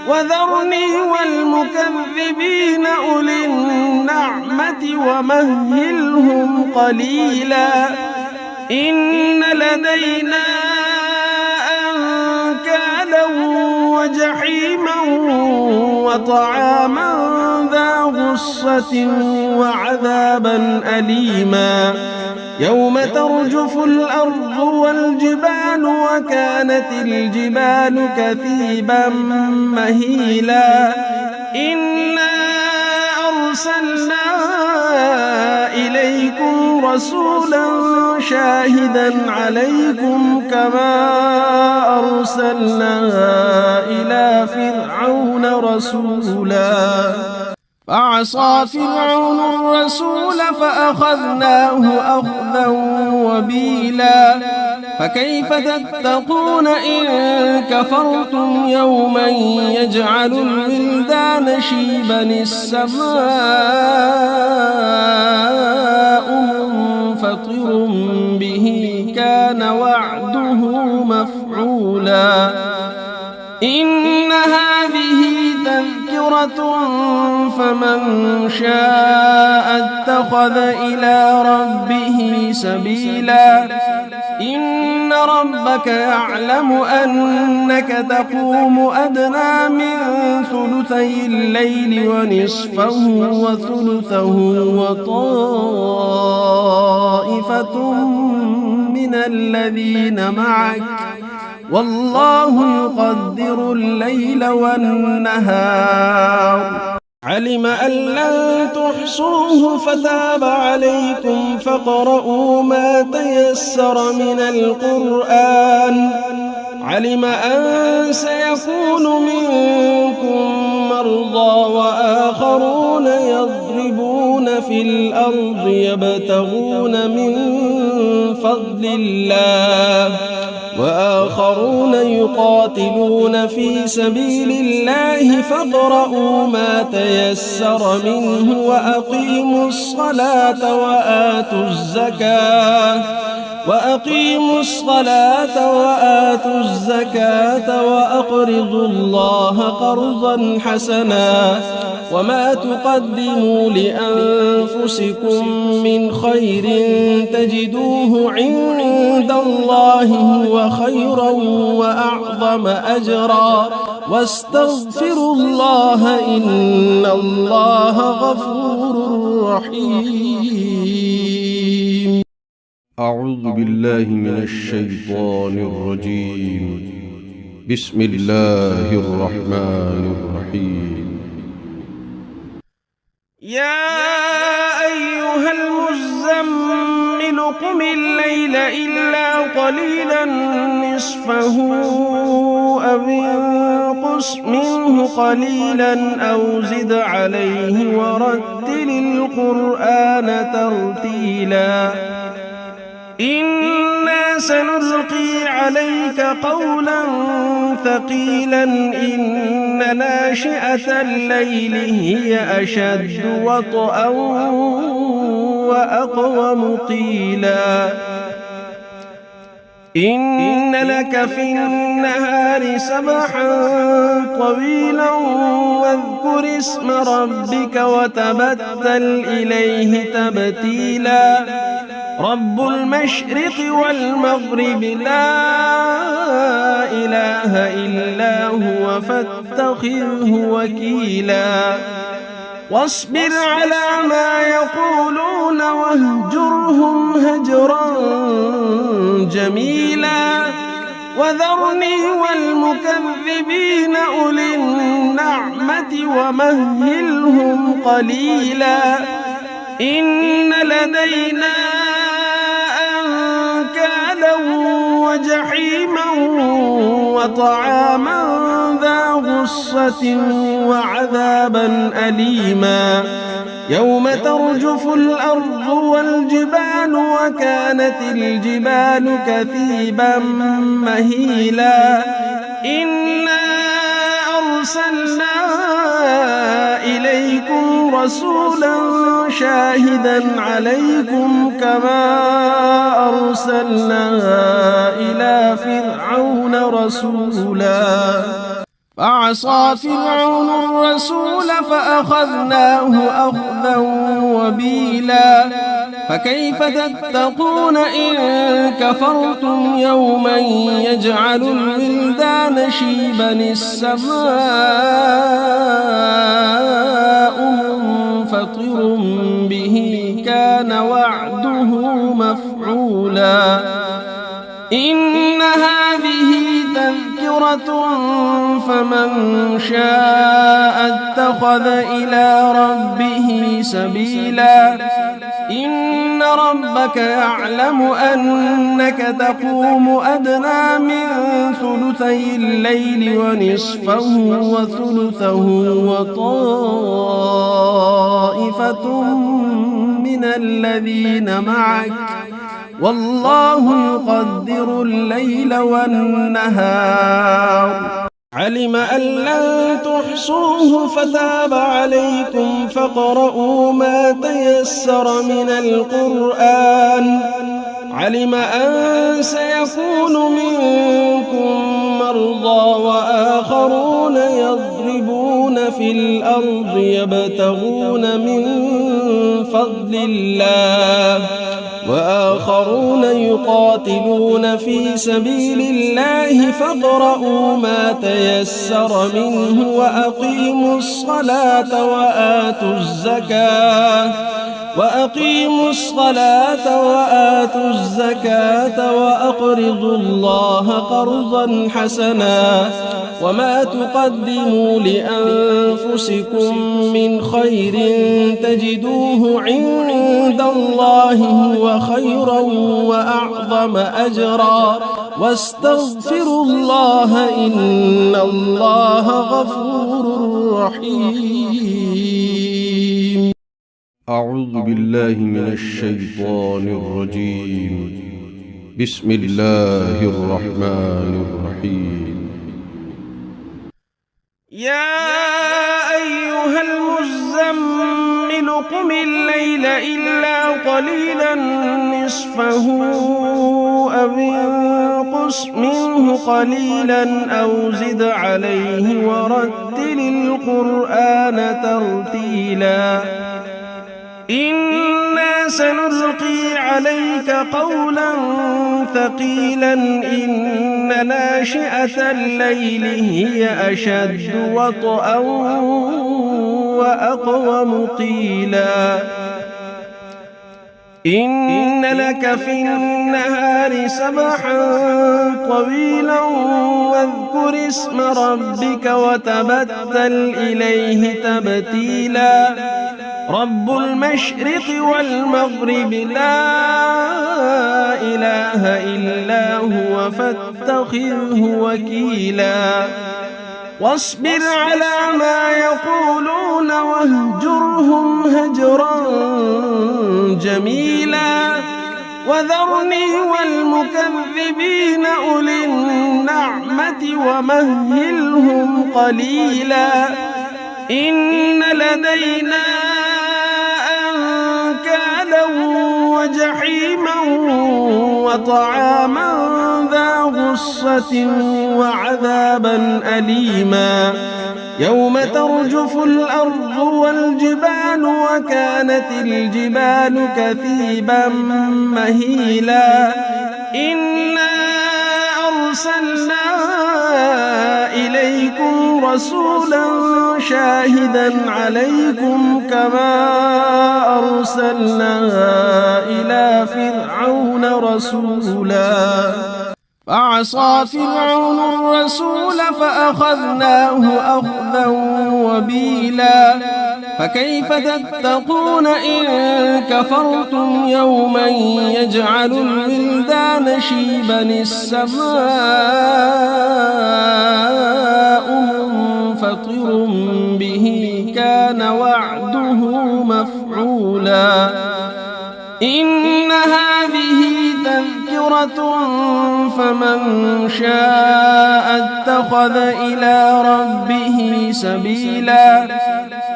S2: وذرني والمكذبين أولي النعمة ومهلهم قليلا إن لدينا أنكالا وجحيما وطعاما ذا غصة وعذابا أليما يوم ترجف الأرض والجبال وكانت الجبال كثيبا مهيلا إنا أرسلنا إليكم رسولا شاهدا عليكم كما أرسلنا إلى فرعون رسولا فعصى فرعون الرسول فأخذناه أخذا وبيلا فكيف تتقون إن كفرتم يوما يجعل الولدان شيبا السماء منفطر به كان وعده مفعولا إن هذه تذكرة فمن شاء اتخذ إلى ربه سبيلا إن ربك يعلم أنك تقوم أدنى من ثلثي الليل ونصفه وثلثه وطائفة من الذين معك والله يقدر الليل والنهار علم أن لن تحصوه فتاب عليكم فاقرؤوا ما تيسر من القرآن علم أن سيكون منكم مرضى وآخرون يضربون في الأرض يبتغون من فضل الله وآخرون يقاتلون في سبيل الله فاقرؤوا ما تيسر منه وأقيموا الصلاة وأقيموا الصلاة وآتوا الزكاة وأقرضوا الله قرضا حسنا وما تقدموا لأنفسكم من خير تجدوه عند الله هو خيرا وأعظم أجرا واستغفروا الله إن الله غفور رحيم.
S1: أعوذ بالله من الشيطان الرجيم. بسم الله الرحمن الرحيم.
S2: يا أيها المزمل قم الليل إلا قليلا نصفه أو انقص منه قليلا أو زد عليه ورتل القرآن ترتيلا إنا سنلقي عليك قولا ثقيلا إن ناشئة الليل هي أشد وطئا وأقوم قيلا إن لك في النهار سبحا طويلا واذكر اسم ربك وتبتل إليه تبتيلا رب المشرق والمغرب لا إله إلا هو فاتخذه وكيلا واصبر على ما يقولون واهجرهم هجرا جميلا وذرني والمكذبين أولي النعمة ومهلهم قليلا إن لدينا أنكالا وجحيما وطعاما ذا غصة وعذابا أليما يوم ترجف الأرض والجبال وكانت الجبال كثيبا مهيلا إنا أرسلنا إليكم رسولا شاهدا عليكم كما أرسلنا إلى فرعون رسولا فعصى فرعون الرسول فأخذناه أخذا وبيلا فكيف تتقون إن كفرتم يوما يجعل الولدان شيبا السماء منفطر به كان وعده مفعولا إن هذه تذكرة فمن شاء اتخذ إلى ربه سبيلا إن ربك يعلم أنك تقوم أدنى من ثلثي الليل ونصفه وثلثه وطائفة من الذين معك والله يقدر الليل والنهار علم أن لن تحصوه فتاب عليكم فاقرؤوا ما تيسر من القرآن علم أن سيكون منكم مرضى وآخرون يضربون في الأرض يبتغون من فضل الله وآخرون يقاتلون في سبيل الله فاقرؤوا ما تيسر منه وأقيموا الصلاة وآتوا الزكاة وأقرضوا الله قرضا حسنا وما تقدموا لأنفسكم من خير تجدوه عند الله هو خيرا وأعظم أجرا واستغفروا الله إن الله غفور رحيم.
S1: أعوذ بالله من الشيطان الرجيم. بسم الله الرحمن الرحيم.
S2: يا أيها المزمل قم الليل إلا قليلا نصفه أو انقص منه قليلا أو زد عليه ورتل القرآن ترتيلا إنا سنلقي عليك قولا ثقيلا إن ناشئة الليل هي أشد وطئا وأقوم قيلا إن لك في النهار سبحا طويلا واذكر اسم ربك وتبتل إليه تبتيلا رب المشرق والمغرب لا إله إلا هو فاتخذه وكيلا واصبر على ما يقولون واهجرهم هجرا جميلا وذرني والمكذبين أولي النعمة ومهلهم قليلا إن لدينا أنكالا وجحيما وطعاما ذا غصة وعذابا أليما يوم ترجف الأرض والجبال وكانت الجبال كثيبا مهيلا إنا أرسلنا إليكم رسولا شاهدا عليكم كما أرسلنا إلى فرعون رسولا فعصى فرعون الرسول فأخذناه أخذا وبيلا فكيف تتقون إن كفرتم يوما يجعل الولدان شيبا السماء منفطر به كان وعده مفعولا إن هذه تذكرة فمن شاء اتخذ إلى ربه سبيلا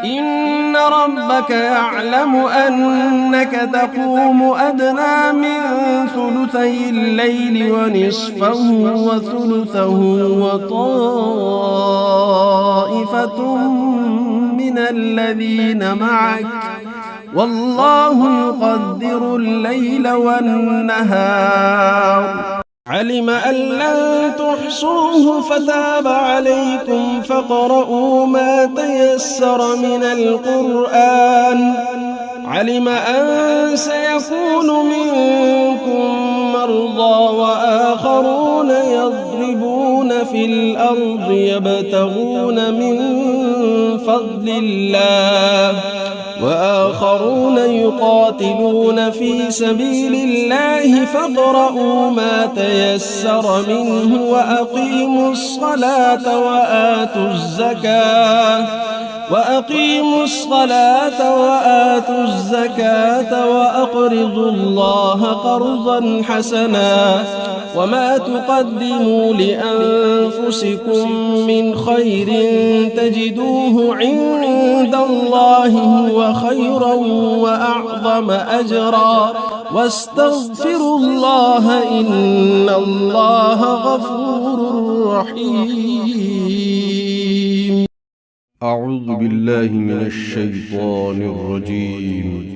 S2: إن ربك يعلم أنك تقوم أدنى من ثلثي الليل ونصفه وثلثه وطائفة من الذين معك والله يقدر الليل والنهار علم أن لن تحصوه فتاب عليكم فاقرؤوا ما تيسر من القرآن علم أن سيكون منكم مرضى وآخرون يضربون في الأرض يبتغون من فضل الله وآخرون يقاتلون في سبيل الله فاقرؤوا ما تيسر منه وأقيموا الصلاة وآتوا الزكاة وأقرضوا الله قرضا حسنا وما تقدموا لأنفسكم من خير تجدوه عند الله هو خيرا وأعظم أجرا واستغفروا الله إن الله غفور رحيم
S1: أعوذ بالله من الشيطان الرجيم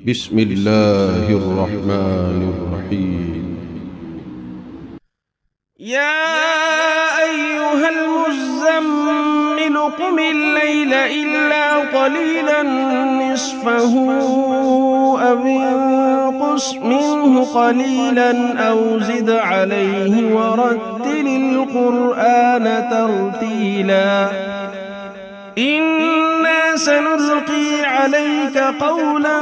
S1: بسم الله الرحمن الرحيم
S2: يا أيها المزمل قم الليل إلا قليلا نصفه أو انقص منه قليلا أو زد عليه ورتل القرآن ترتيلا إنا سنلقي عليك قولا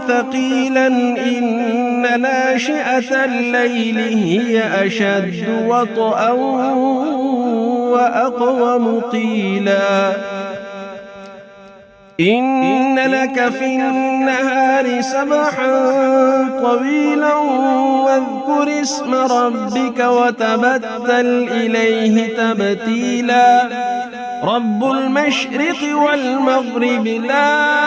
S2: ثقيلا إن ناشئة الليل هي أشد وطئا وأقوم قيلا إن لك في النهار سبحا طويلا واذكر اسم ربك وتبتل إليه تبتيلا رب المشرق والمغرب لا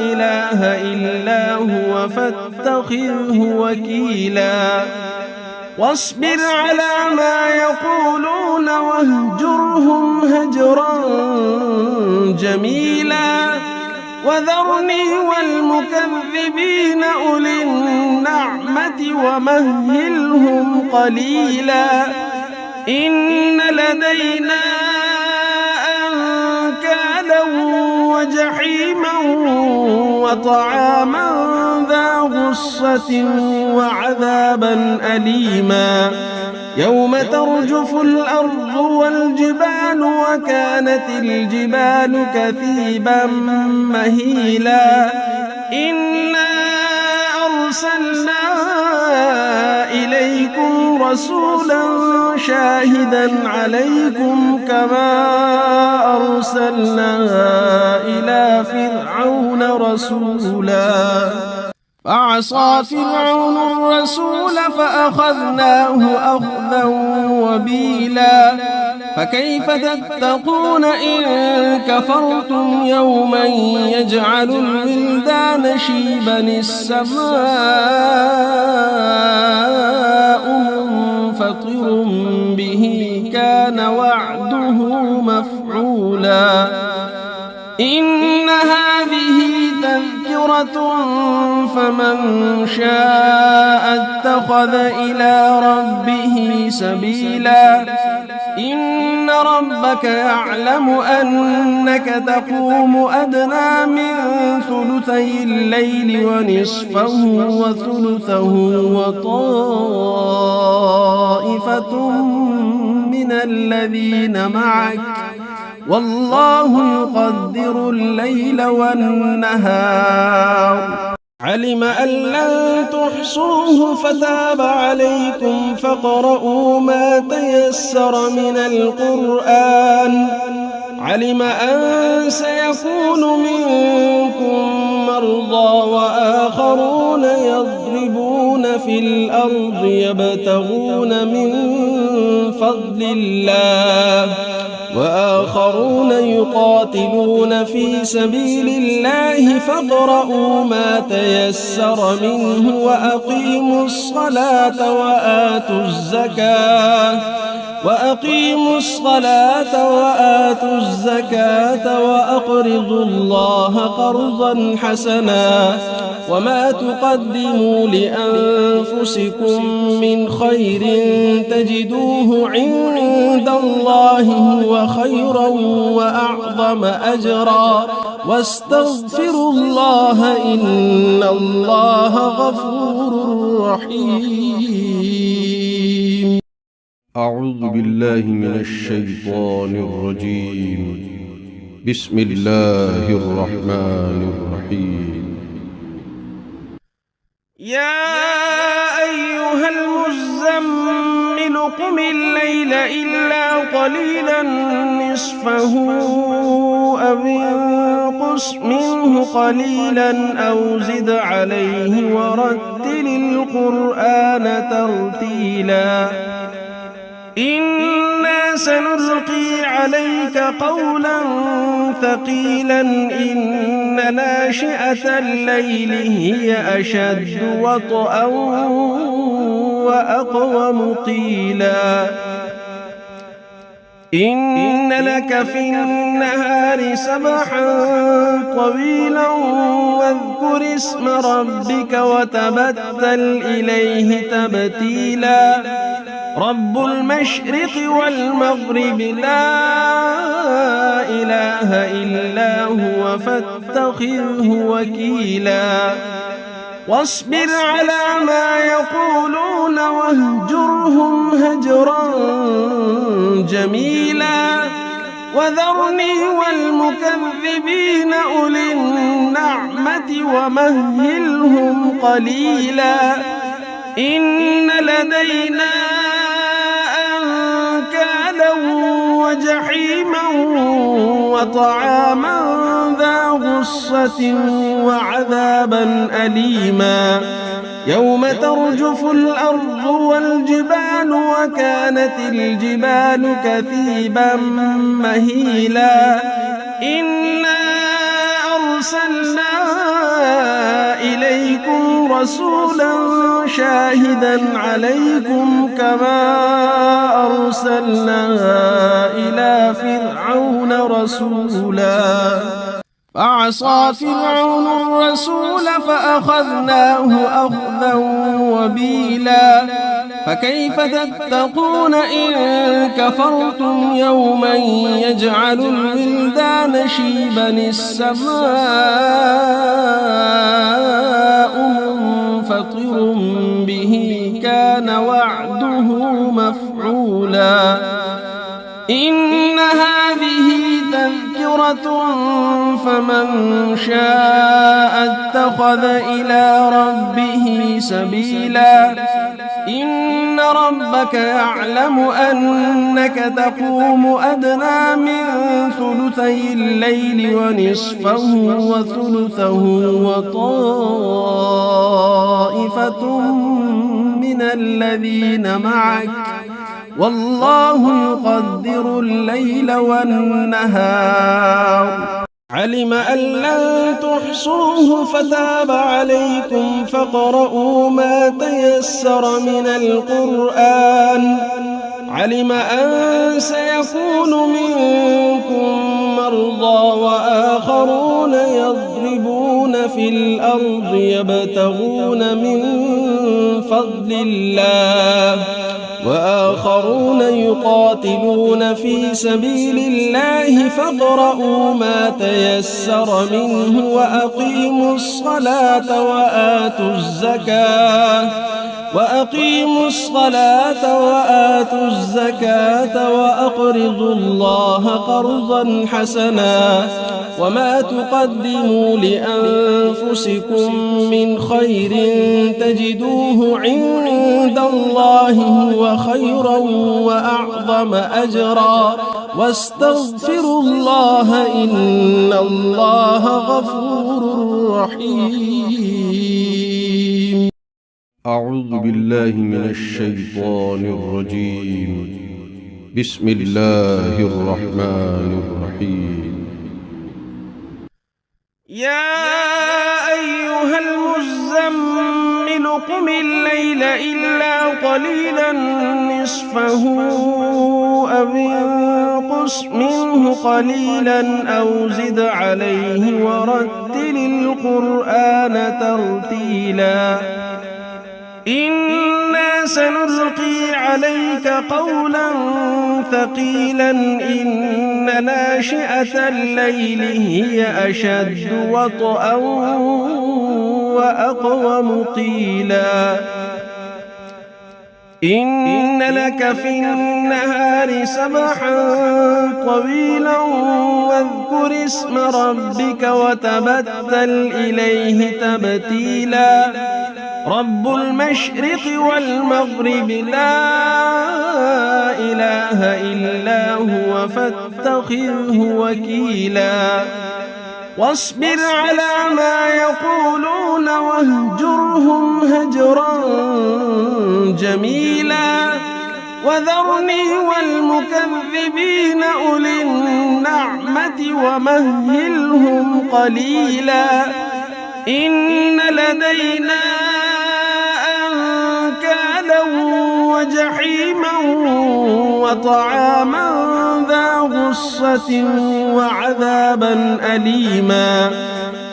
S2: إله إلا هو فاتخذه وكيلا واصبر على ما يقولون واهجرهم هجرا جميلا وذرني والمكذبين أولي النعمة ومهلهم قليلا إن لدينا أنكالا وجحيما وطعاما ذا غصة وعذابا أليما يوم ترجف الأرض والجبال وكانت الجبال كثيبا مهيلا إنا أرسلنا إليكم رسولا شاهدا عليكم كما أرسلنا إلى فرعون رسولا فعصى فرعون الرسول فأخذناه أخذا وبيلا فكيف تتقون إن كفرتم يوما يجعل الولدان شيبا السماء منفطر به كان وعده مفعولا إن هذه تذكرة فمن شاء اتخذ إلى ربه سبيلا إن ربك يعلم أنك تقوم أدنى من ثلثي الليل ونصفه وثلثه وطائفة من الذين معك والله يقدر الليل والنهار علم أن لن تحصوه فتاب عليكم فاقرؤوا ما تيسر من القرآن علم أن سيكون منكم مرضى وآخرون يضربون في الأرض يبتغون من فضل الله وآخرون يقاتلون في سبيل الله فاقرؤوا ما تيسر منه وأقيموا الصلاة وآتوا الزكاة وأقرضوا الله قرضا حسنا وما تقدموا لأنفسكم من خير تجدوه عند الله هو خيرا وأعظم أجرا واستغفروا الله إن الله غفور رحيم
S1: أعوذ بالله من الشيطان الرجيم بسم الله الرحمن الرحيم
S2: يا أيها المزمل قم الليل إلا قليلا نصفه أو انقص منه قليلا أو زد عليه ورتل القرآن ترتيلا إنا سنلقي عليك قولا ثقيلا إن ناشئة الليل هي أشد وطئا وأقوم قيلا إن لك في النهار سبحا طويلا واذكر اسم ربك وتبتل إليه تبتيلا رب المشرق والمغرب لا إله إلا هو فاتخذه وكيلا واصبر على ما يقولون واهجرهم هجرا جميلا وذرني والمكذبين أولي النعمة ومهلهم قليلا إن لدينا أنكالا وجحيما وطعاما ذا غصة وعذابا أليما يوم ترجف الأرض والجبال وكانت الجبال كثيبا مهيلا إنا أرسلنا رسولا شاهدا عليكم كما أرسلنا إلى فرعون رسولا فعصى فرعون الرسول فأخذناه أخذا وبيلا فكيف تتقون إن كفرتم يوما يجعل الولدان شيبا السماء منفطر به كان وعده مفعولا إن هذه تذكرة فمن شاء اتخذ إلى ربه سبيلا إن ربك يعلم أنك تقوم أدنى من ثلثي الليل ونصفه وثلثه وطائفة من الذين معك والله يقدر الليل والنهار علم أن لن تحصوه فتاب عليكم فاقرؤوا ما تيسر من القرآن علم أن سيكون منكم مرضى وآخرون يضربون في الأرض يبتغون من فضل الله وآخرون يقاتلون في سبيل الله فاقرؤوا ما تيسر منه وأقيموا الصلاة وآتوا الزكاة وأقرضوا الله قرضا حسنا وما تقدموا لأنفسكم من خير تجدوه عند الله هو خيرا وأعظم أجرا واستغفروا الله إن الله غفور رحيم.
S1: أعوذ بالله من الشيطان الرجيم. بسم الله الرحمن الرحيم.
S2: يا أيها المزمل قم الليل إلا قليلا نصفه أو انقص منه قليلا أو زد عليه ورتل القرآن ترتيلا إنا سنلقي عليك قولا ثقيلا إن ناشئة الليل هي أشد وطئا وأقوم قيلا إن لك في النهار سبحا طويلا واذكر اسم ربك وتبتل إليه تبتيلا رب المشرق والمغرب لا إله إلا هو فاتخذه وكيلا واصبر على ما يقولون واهجرهم هجرا جميلا وذرني والمكذبين أولي النعمة ومهلهم قليلا إن لدينا أنكالا وجحيما وطعاما ذا غصة وعذابا أليما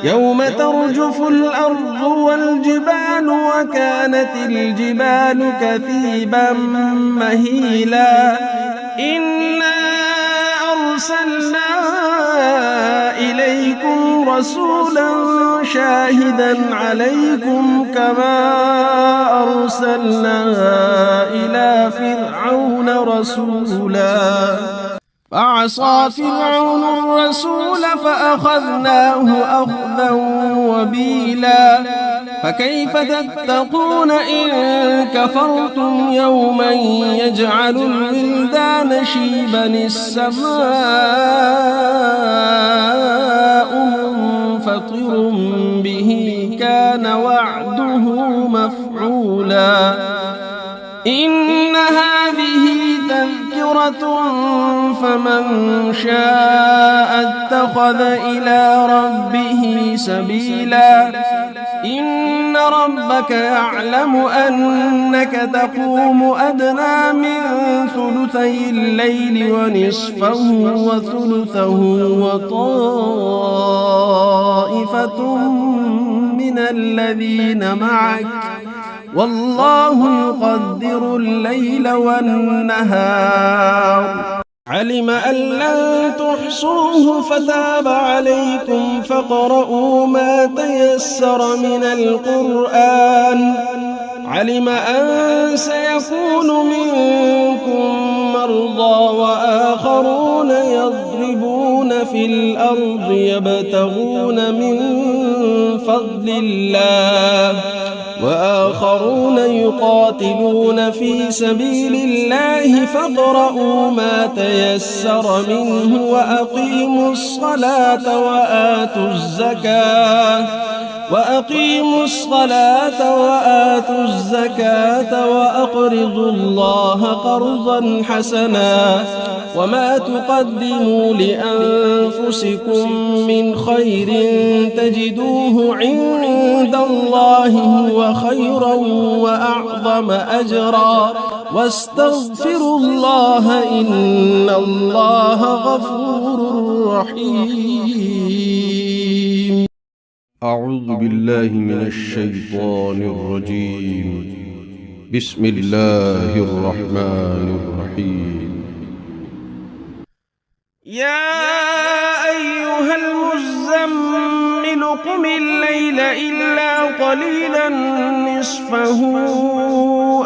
S2: يوم ترجف الأرض والجبال وكانت الجبال كثيبا مهيلا إنا أرسلنا إليكم رسولا شاهدا عليكم كما أرسلنا إلى فرعون رسولا فعصى فرعون الرسول فأخذناه أخذا وبيلا فكيف تتقون إن كفرتم يوما يجعل الولدان شيبا السماء منفطر به كان وعده مفعولا إن هذه تذكرة فمن شاء اتخذ إلى ربه سبيلا إن ربك يعلم أنك تقوم أدنى من ثلثي الليل ونصفه وثلثه وطائفة من الذين معك والله يقدر الليل والنهار علم أن لن تحصوه فتاب عليكم فاقرؤوا ما تيسر من القرآن علم أن سيكون منكم مرضى وآخرون يضربون في الأرض يبتغون من فضل الله وآخرون يقاتلون في سبيل الله فاقرؤوا ما تيسر منه وأقيموا الصلاة وآتوا الزكاة وأقرضوا الله قرضا حسنا وما تقدموا لأنفسكم من خير تجدوه عند الله هو خيرا وأعظم أجرا واستغفروا الله إن الله غفور رحيم.
S1: أعوذ بالله من الشيطان الرجيم. بسم الله الرحمن الرحيم.
S2: يا أيها المزمل قم الليل إلا قليلا نصفه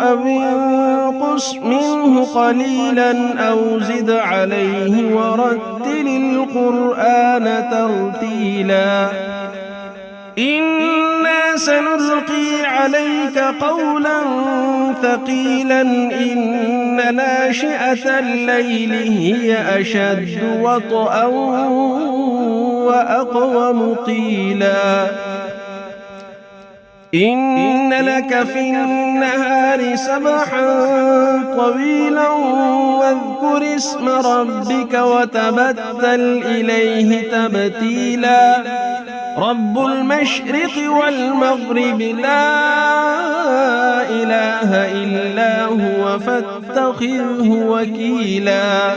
S2: أو انقص منه قليلا أو زد عليه ورتل القرآن ترتيلا إنا سنلقي عليك قولا ثقيلا إن ناشئة الليل هي أشد وطئا وأقوم قيلا إن لك في النهار سبحا طويلا واذكر اسم ربك وتبتل إليه تبتيلا رب المشرق والمغرب لا إله إلا هو فاتخذه وكيلا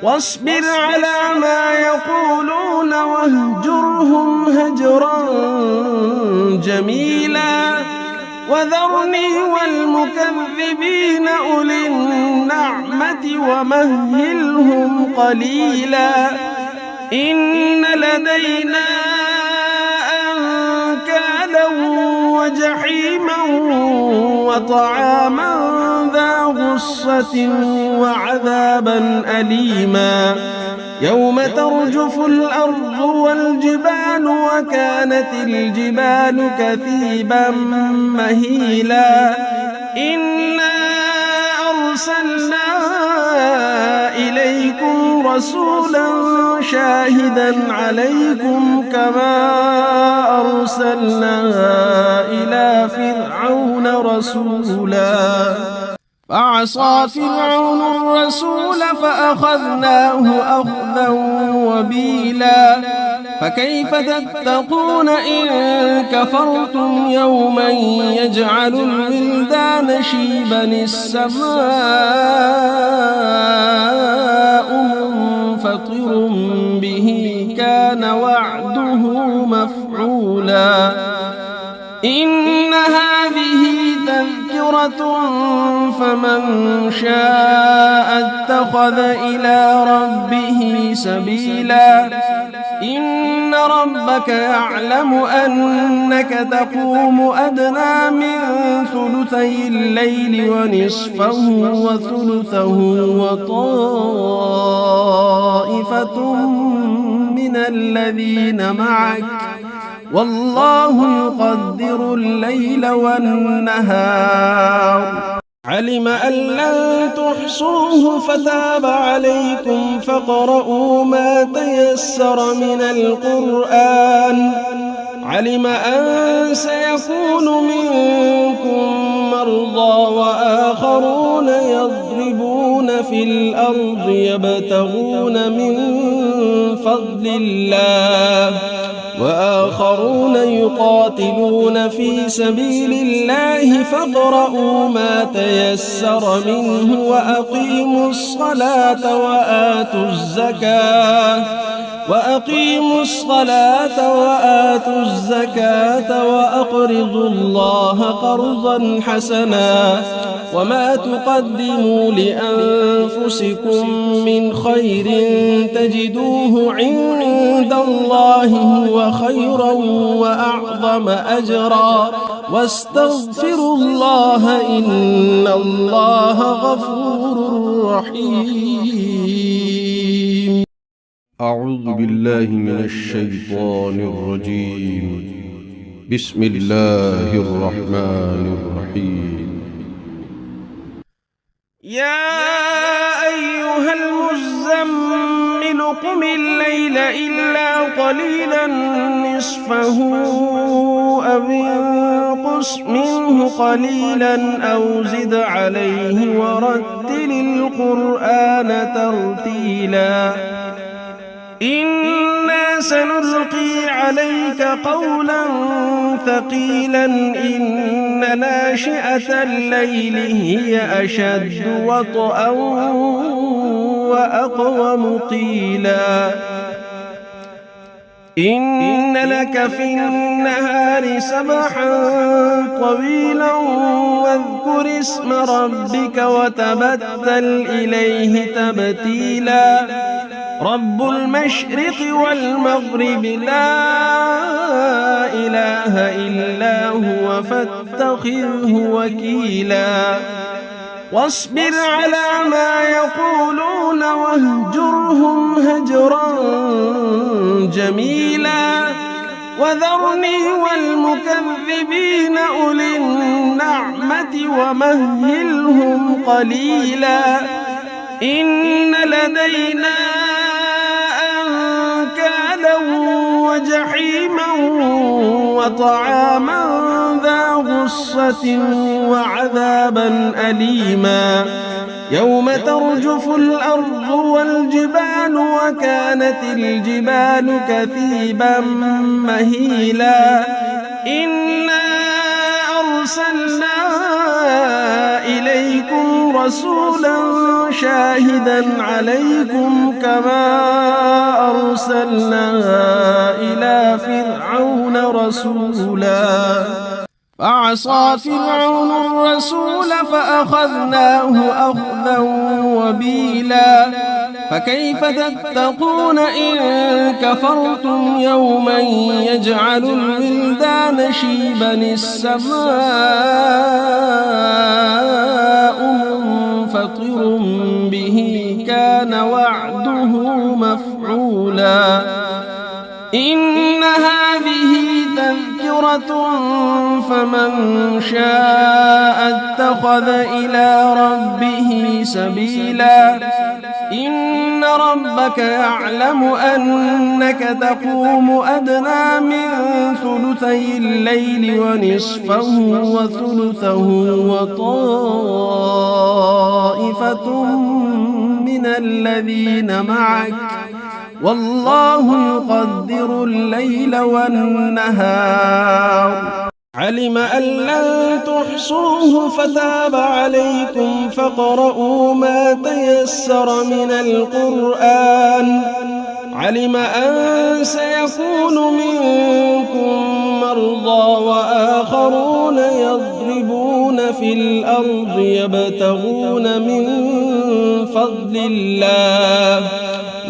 S2: واصبر على ما يقولون واهجرهم هجرا جميلا وذرني والمكذبين أولي النعمة ومهلهم قليلا إن لدينا أنكالا وجحيما وطعاما ذا غصة وعذابا أليما يوم ترجف الأرض والجبال وكانت الجبال كثيبا مهيلا إنا أرسلنا إليكم رسولا شاهدا عليكم كما أرسلنا إلى فرعون رسولا فعصى فرعون الرسول فأخذناه أخذا وبيلا فكيف تتقون إن كفرتم يوما يجعل الولدان شيبا السماء منفطر به كان وعده مفعولا إن هذه تذكرة فمن شاء اتخذ إلى ربه سبيلا إن ربك يعلم أنك تقوم أدنى من ثلثي الليل ونصفه وثلثه وطائفة من الذين معك والله يقدر الليل والنهار علم أن لن تحصوه فتاب عليكم فاقرؤوا ما تيسر من القرآن علم أن سيكون منكم مرضى وآخرون يضربون في الأرض يبتغون من فضل الله وآخرون يقاتلون في سبيل الله فاقرؤوا ما تيسر منه وأقيموا الصلاة وآتوا الزكاة وأقرضوا الله قرضا حسنا وما تقدموا لأنفسكم من خير تجدوه عند الله هو خيرا وأعظم أجرا واستغفروا الله إن الله غفور رحيم.
S1: أعوذ بالله من الشيطان الرجيم. بسم الله الرحمن الرحيم.
S2: يا أيها المزمل قم الليل إلا قليلا نصفه أو انقص منه قليلا أو زد عليه ورتل القرآن ترتيلا إنا سنلقي عليك قولا ثقيلا إن ناشئة الليل هي أشد وطئا وأقوم قيلا إن لك في النهار سبحا طويلا واذكر اسم ربك وتبتل إليه تبتيلا رب المشرق والمغرب لا إله إلا هو فاتخذه وكيلا واصبر على ما يقولون واهجرهم هجرا جميلا وذرني والمكذبين أولي النعمة ومهلهم قليلا إن لدينا أنكالا وجحيما وطعاما ذا غصة وعذابا أليما يوم ترجف الأرض والجبال وكانت الجبال كثيبا مهيلا إنا أرسلنا إليكم رسولا شاهدا عليكم كما أرسلنا إلى فرعون رسولا فعصى فرعون الرسول فأخذناه أخذا وبيلا فكيف تتقون إن كفرتم يوما يجعل الولدان شيبا السماء منفطر به كان وعده مفعولا إن هذه تذكرة فمن شاء اتخذ إلى ربه سبيلا إن ربك يعلم أنك تقوم أدنى من ثلثي الليل ونصفه وثلثه وطائفة من الذين معك والله يقدر الليل والنهار علم أن لن تحصوه فتاب عليكم فاقرؤوا ما تيسر من القرآن علم أن سيكون منكم مرضى وآخرون يضربون في الأرض يبتغون من فضل الله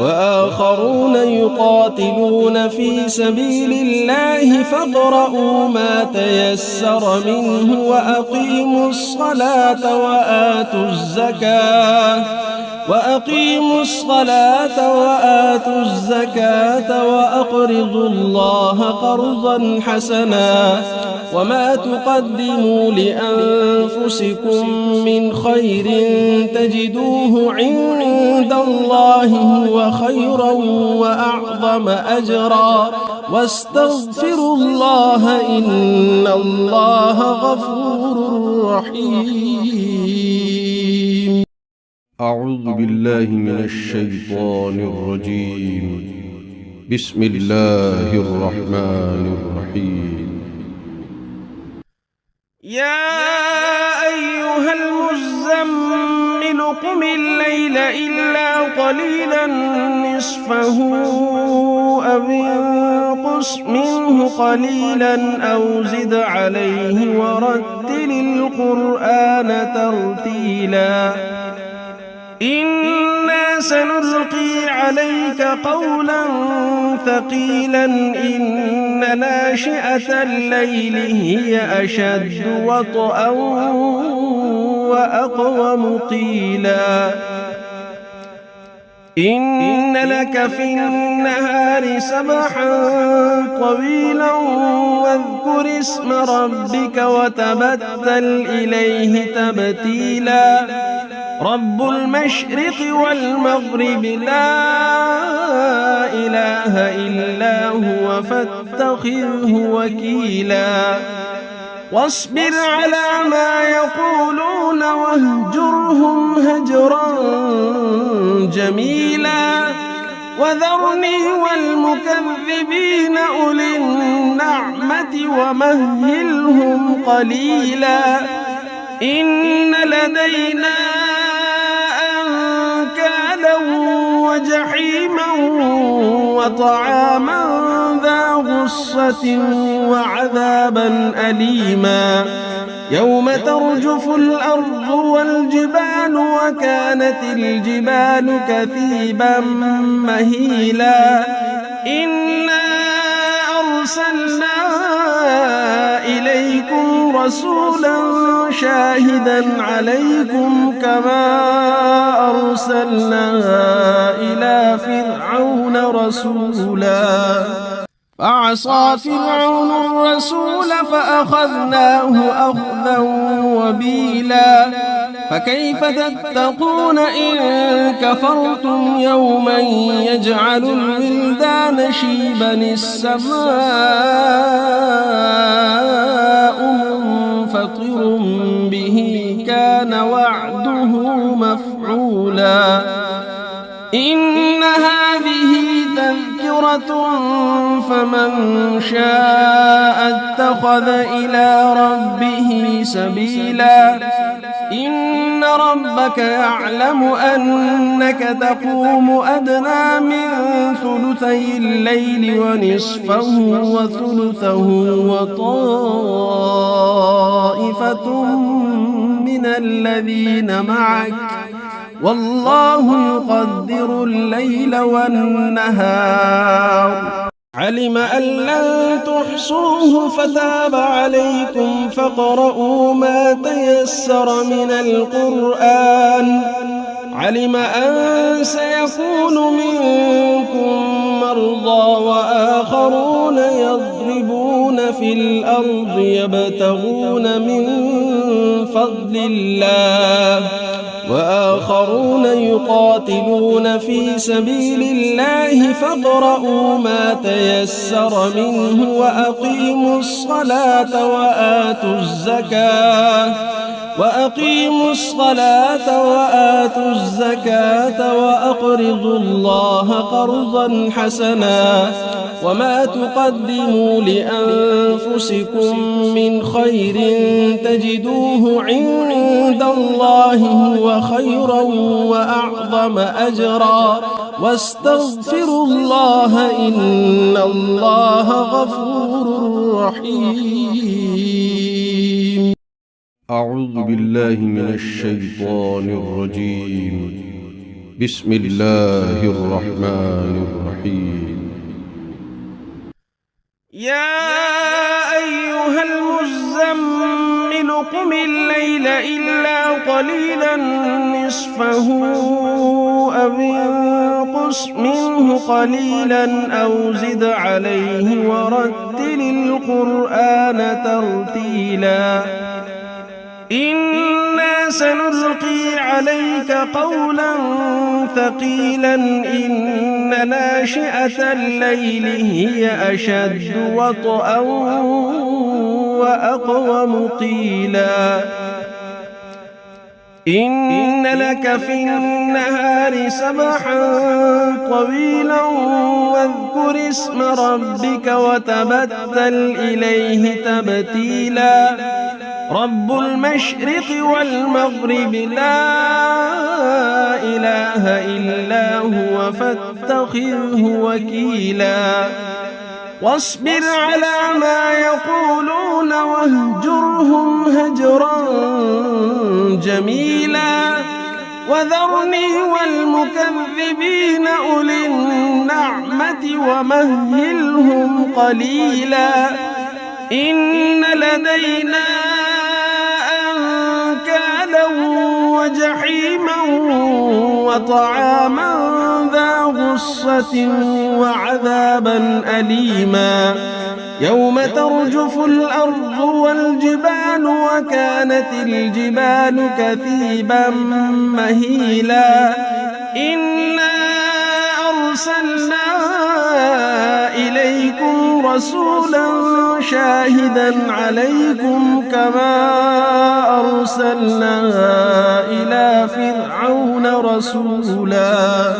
S2: وآخرون يقاتلون في سبيل الله فاقرؤوا ما تيسر منه وأقيموا الصلاة وأقيموا الصلاة وآتوا الزكاة وأقرضوا الله قرضا حسنا وما تقدموا لأنفسكم من خير تجدوه عند الله هو خيرا وأعظم أجرا واستغفروا الله إن الله غفور رحيم.
S1: أعوذ بالله من الشيطان الرجيم. بسم الله الرحمن الرحيم.
S2: يا أيها المزمل قم الليل إلا قليلا نصفه أو انقص منه قليلا أو زد عليه ورتل القرآن ترتيلا إنا سنلقي عليك قولا ثقيلا إن ناشئة الليل هي أشد وطئا وأقوم قيلا إن لك في النهار سبحا طويلا واذكر اسم ربك وتبتل إليه تبتيلا رب المشرق والمغرب لا إله إلا هو فاتخذه وكيلا واصبر على ما يقولون واهجرهم هجرا جميلا وذرني والمكذبين أولي النعمة ومهلهم قليلا إن لدينا أنكالا وجحيما وطعاما ذا غصة وعذابا أليما يوم ترجف الأرض والجبال وكانت الجبال كثيبا مهيلا إنا أرسلنا إليكم رسولا شاهدا عليكم كما أرسلنا إلى فرعون رسولا فعصى فرعون الرسول فأخذناه أخذا وبيلا فكيف تتقون إن كفرتم يوما يجعل الولدان شيبا السماء منفطر به كان وعده مفعولا إن هذه تذكرة فمن شاء اتخذ إلى ربه سبيلا إن ربك يعلم أنك تقوم أدنى من ثلثي الليل ونصفه وثلثه وطائفة من الذين معك والله يقدر الليل والنهار علم أن لن تحصوه فتاب عليكم فاقرؤوا ما تيسر من القرآن علم أن سيكون منكم مرضى وآخرون يضربون في الأرض يبتغون من فضل الله وآخرون يقاتلون في سبيل الله فاقرؤوا ما تيسر منه وأقيموا الصلاة وآتوا الزكاة وأقرضوا الله قرضا حسنا وما تقدموا لأنفسكم من خير تجدوه عند الله هو خيرا وأعظم أجرا واستغفروا الله إن الله غفور رحيم.
S1: أعوذ بالله من الشيطان الرجيم. بسم الله الرحمن الرحيم.
S2: يا أيها المزمل قم الليل إلا قليلا نصفه أو انقص منه قليلا أو زد عليه ورتل القرآن ترتيلا إنا سنلقي عليك قولا ثقيلا إن ناشئة الليل هي أشد وطئا وأقوم قيلا إن لك في النهار سبحا طويلا واذكر اسم ربك وتبتل إليه تبتيلا رب المشرق والمغرب لا إله إلا هو فاتخذه وكيلا واصبر على ما يقولون واهجرهم هجرا جميلا وذرني والمكذبين أولي النعمة ومهلهم قليلا إن لدينا أنكالا وجحيما وطعاما ذا غصة وعذابا أليما يوم ترجف الأرض والجبال وكانت الجبال كثيبا مهيلا إنا أرسلنا إليكم رسولا شاهدا عليكم كما أرسلنا إلى فرعون رسولا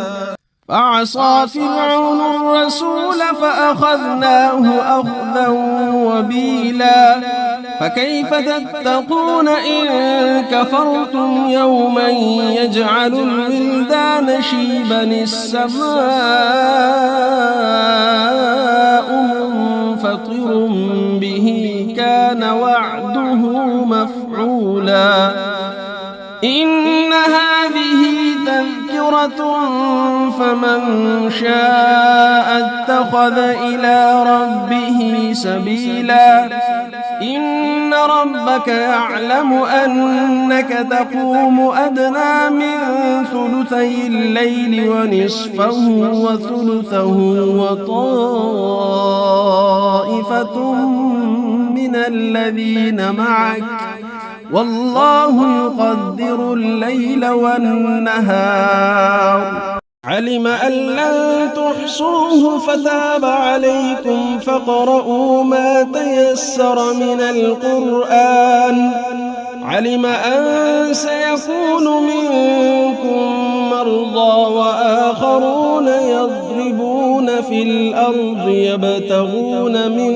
S2: فعصى فرعون الرسول فأخذناه أخذا وبيلا فكيف تتقون إن كفرتم يوما يجعل الولدان شيبا السماء منفطر به كان وعده مفعولا إن هذه تذكرة فمن شاء اتخذ إلى ربه سبيلا إن ربك يعلم أنك تقوم أدنى من ثلثي الليل ونصفه وثلثه وطائفة من الذين معك والله يقدر الليل والنهار علم أن لن تحصوه فتاب عليكم فاقرؤوا ما تيسر من القرآن علم أن سيكون منكم مرضى وآخرون يضربون في الأرض يبتغون من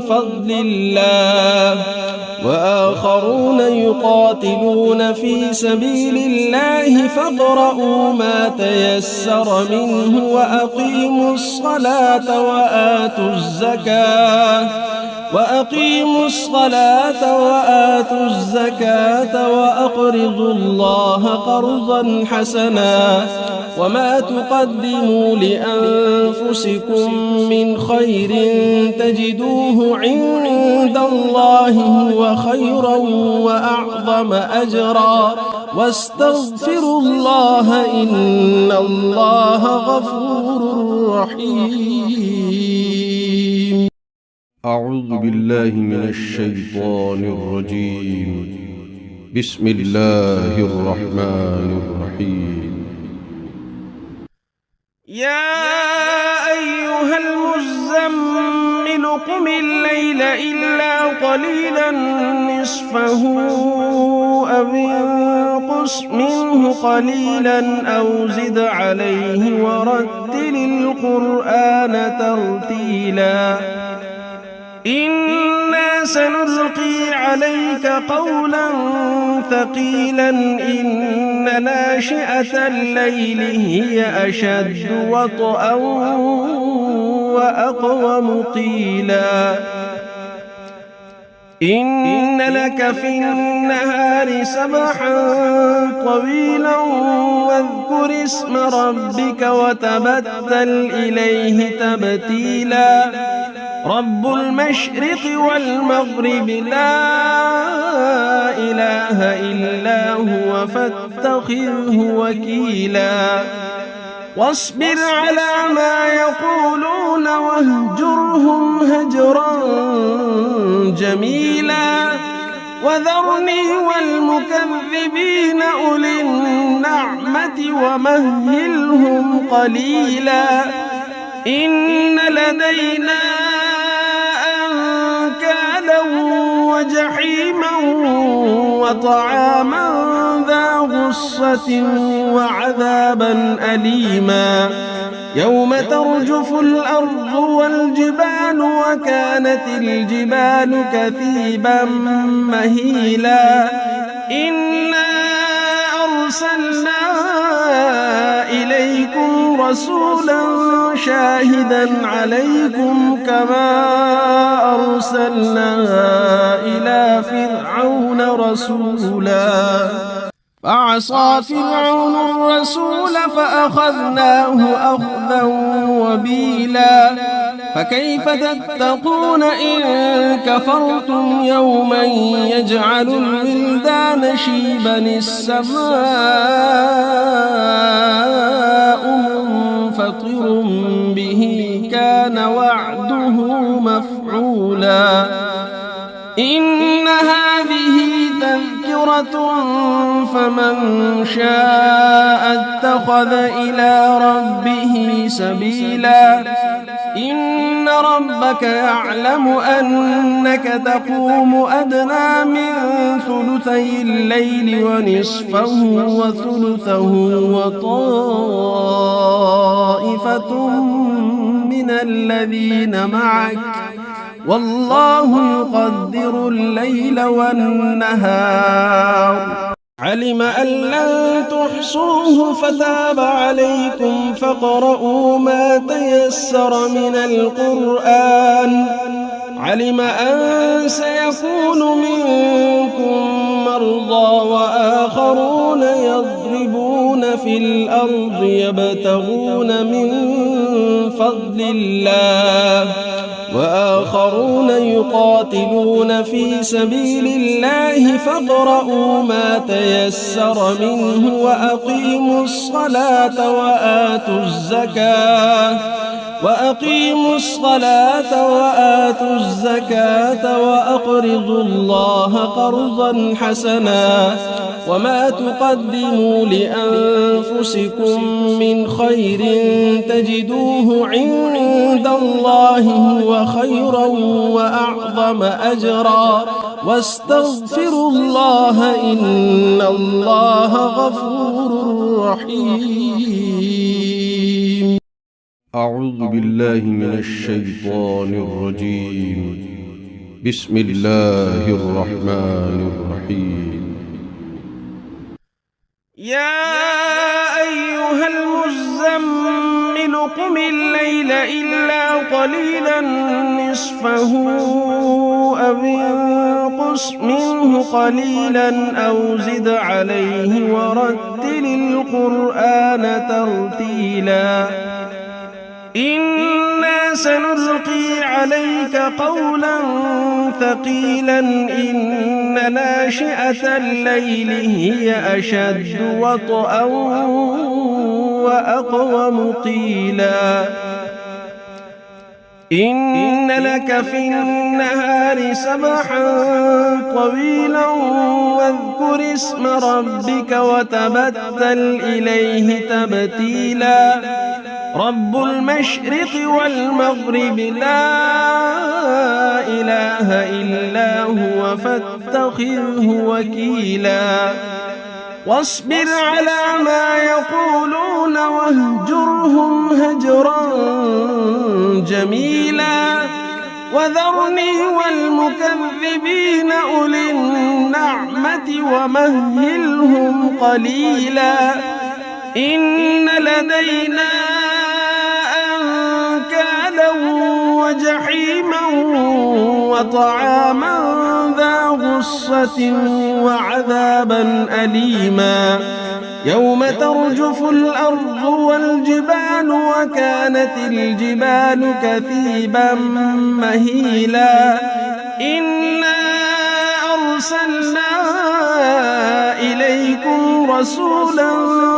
S2: فضل الله وآخرون يقاتلون في سبيل الله فاقرؤوا ما تيسر منه وأقيموا الصلاة وآتوا الزكاة وأقرضوا الله قرضا حسنا وما تقدموا لأنفسكم من خير تجدوه عند الله هو خيرا وأعظم أجرا واستغفروا الله إن الله غفور رحيم
S1: أعوذ بالله من الشيطان الرجيم بسم الله الرحمن الرحيم
S2: يا أيها المزمل قم الليل إلا قليلا نصفه أو انقص منه قليلا أو زد عليه ورتل القرآن ترتيلا إنا سنلقي عليك قولا ثقيلا إن ناشئة الليل هي أشد وطئا وأقوم قيلا إن لك في النهار سبحا طويلا واذكر اسم ربك وتبتل إليه تبتيلا رب المشرق والمغرب لا إله إلا هو فاتخذه وكيلا واصبر على ما يقولون واهجرهم هجرا جميلا وذرني والمكذبين أولي النعمة ومهلهم قليلا إن لدينا أنكالا وجحيما وطعاما ذا غصة وعذابا أليما يوم ترجف الأرض والجبال وكانت الجبال كثيبا مهيلا إنا أرسلنا إليكم رسولا شاهدا عليكم كما أرسلنا إلى فرعون رسولا فعصى فرعون الرسول فأخذناه أخذا وبيلا فكيف تتقون إن كفرتم يوما يجعل الولدان شيبا السماء منفطر به كان وعده مفعولا إن هذه تذكرة فمن شاء اتخذ إلى ربه سبيلا إن ربك يعلم أنك تقوم أدنى من ثلثي الليل ونصفه وثلثه وطائفة من الذين معك والله يقدر الليل والنهار علم أن لن تحصوه فتاب عليكم فاقرؤوا ما تيسر من القرآن علم أن سيكون منكم مرضى وآخرون يضربون في الأرض يبتغون من فضل الله وآخرون يقاتلون في سبيل الله فاقرؤوا ما تيسر منه وأقيموا الصلاة وآتوا الزكاة وأقرضوا الله قرضا حسنا وما تقدموا لأنفسكم من خير تجدوه عند الله هو خيرا وأعظم أجرا واستغفروا الله إن الله غفور رحيم
S1: أعوذ بالله من الشيطان الرجيم بسم الله الرحمن الرحيم
S2: يا أيها المزمل قم الليل إلا قليلا نصفه أو انقص منه قليلا أو زد عليه ورتل القرآن ترتيلا إنا سنلقي عليك قولا ثقيلا إن ناشئة الليل هي أشد وطئا وأقوم قيلا إن لك في النهار سبحا طويلا واذكر اسم ربك وتبتل إليه تبتيلا رب المشرق والمغرب لا إله إلا هو فاتخذه وكيلا واصبر على ما يقولون واهجرهم هجرا جميلا وذرني والمكذبين أولي النعمة ومهلهم قليلا إن لدينا أنكالا وجحيما وطعاما ذا غصة وعذابا أليما يوم ترجف الأرض والجبال وكانت الجبال كثيبا مهيلا إنا أرسلنا إليكم رسولا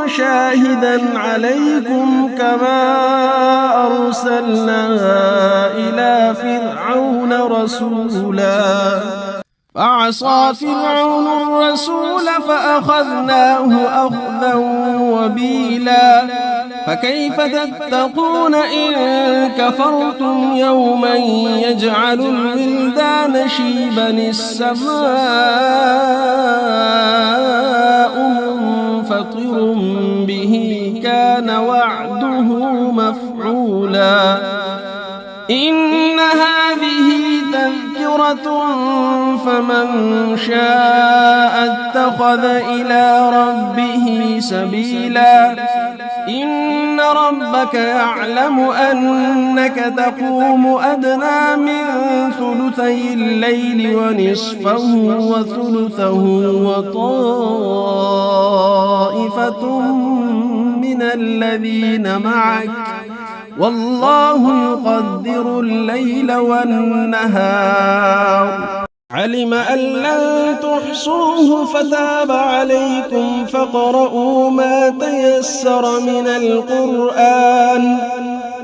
S2: شاهدا عليكم كما أرسلنا إلى فرعون رسولا فعصى فرعون الرسول فأخذناه أخذا وبيلا فكيف تتقون إن كفرتم يوما يجعل الولدان شيبا السماء منفطر به كان وعده مفعولا إن هذه تذكرة فمن شاء اتخذ إلى ربه سبيلا إن ربك يعلم أنك تقوم أدنى من ثلثي الليل ونصفه وثلثه وطائفة من الذين معك والله يقدر الليل والنهار علم أن لن تحصوه فتاب عليكم فاقرؤوا ما تيسر من القرآن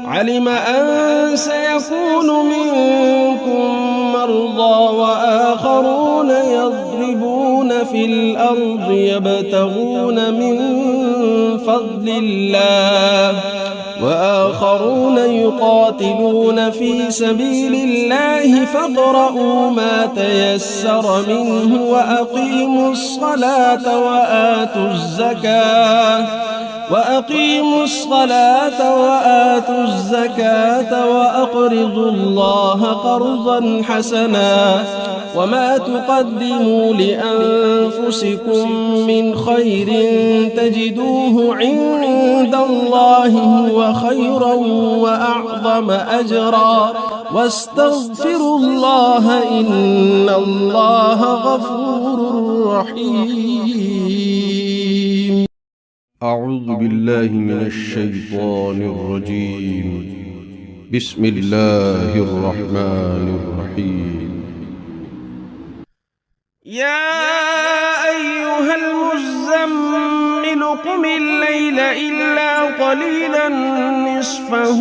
S2: علم أن سيكون منكم مرضى وآخرون يضربون في الأرض يبتغون من فضل الله وآخرون يقاتلون في سبيل الله فاقرؤوا ما تيسر منه وأقيموا الصلاة وآتوا الزكاة وأقرضوا الله قرضا حسنا وما تقدموا لأنفسكم من خير تجدوه عند الله هو خيرا وأعظم أجرا واستغفروا الله إن الله غفور رحيم.
S1: أعوذ بالله من الشيطان الرجيم. بسم الله الرحمن الرحيم.
S2: يا أيها المزمل قم الليل إلا قليلا نصفه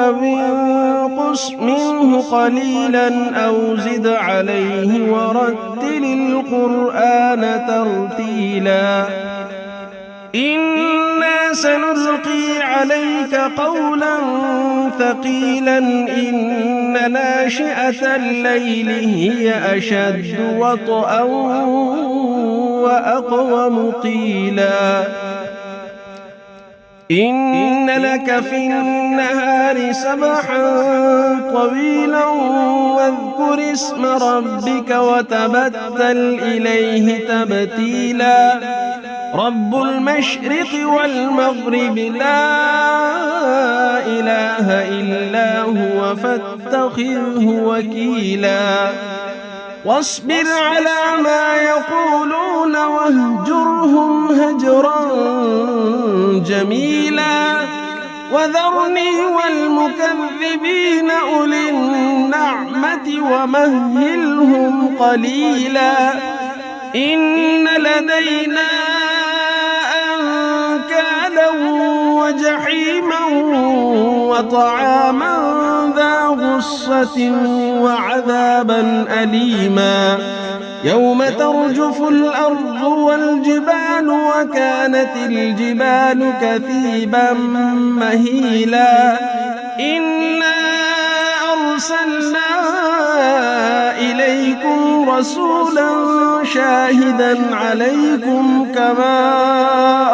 S2: أو انقص منه قليلا أو زد عليه ورتل القرآن ترتيلا إنا سنلقي عليك قولا ثقيلا إن ناشئة الليل هي أشد وطئا وأقوم قيلا إن لك في النهار سبحا طويلا واذكر اسم ربك وتبتل إليه تبتيلا رب المشرق والمغرب لا إله إلا هو فاتخذه وكيلا واصبر على ما يقولون واهجرهم هجرا جميلا وذرني والمكذبين أولي النعمة ومهلهم قليلا إن لدينا أنكالا وجحيما وطعاما ذا غصة وعذابا أليما يوم ترجف الأرض والجبال وكانت الجبال كثيبا مهيلا إنا أرسلنا إليكم رسولا شاهدا عليكم كما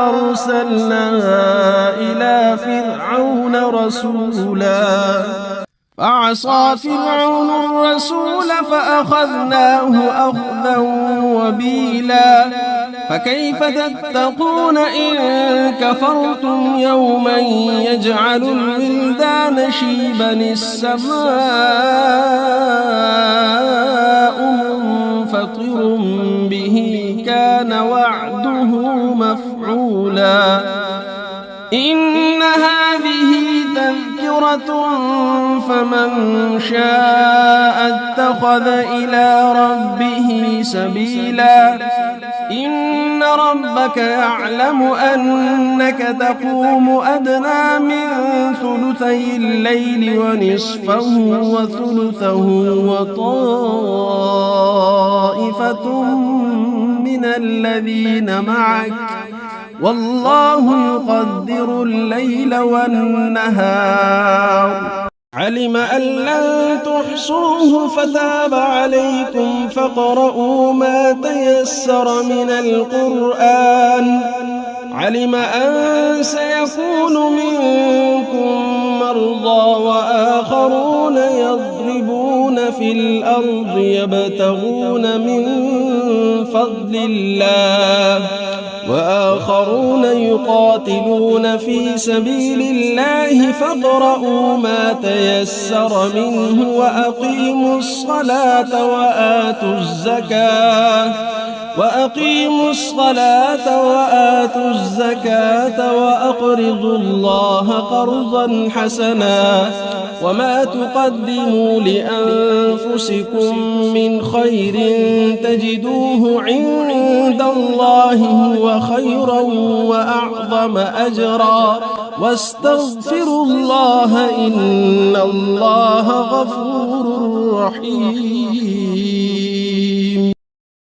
S2: أرسلنا إلى فرعون رسولا فعصى فرعون الرسول فأخذناه أخذا وبيلا فكيف تتقون إن كفرتم يوما يجعل الولدان شيبا السماء منفطر به كان وعده مفعولا إن هذه تذكرة فمن شاء اتخذ إلى ربه سبيلا إن ربك يعلم أنك تقوم أدنى من ثلثي الليل ونصفه وثلثه وطائفة من الذين معك والله يقدر الليل والنهار علم أن لن تحصوه فتاب عليكم فاقرؤوا ما تيسر من القرآن علم أن سيكون منكم مرضى وآخرون يضربون في الأرض يبتغون من فضل الله وآخرون يقاتلون في سبيل الله فاقرؤوا ما تيسر منه وأقيموا الصلاة وآتوا الزكاة وأقرضوا الله قرضا حسنا وما تقدموا لأنفسكم من خير تجدوه عند الله هو خيرا وأعظم أجرا واستغفروا الله إن الله غفور رحيم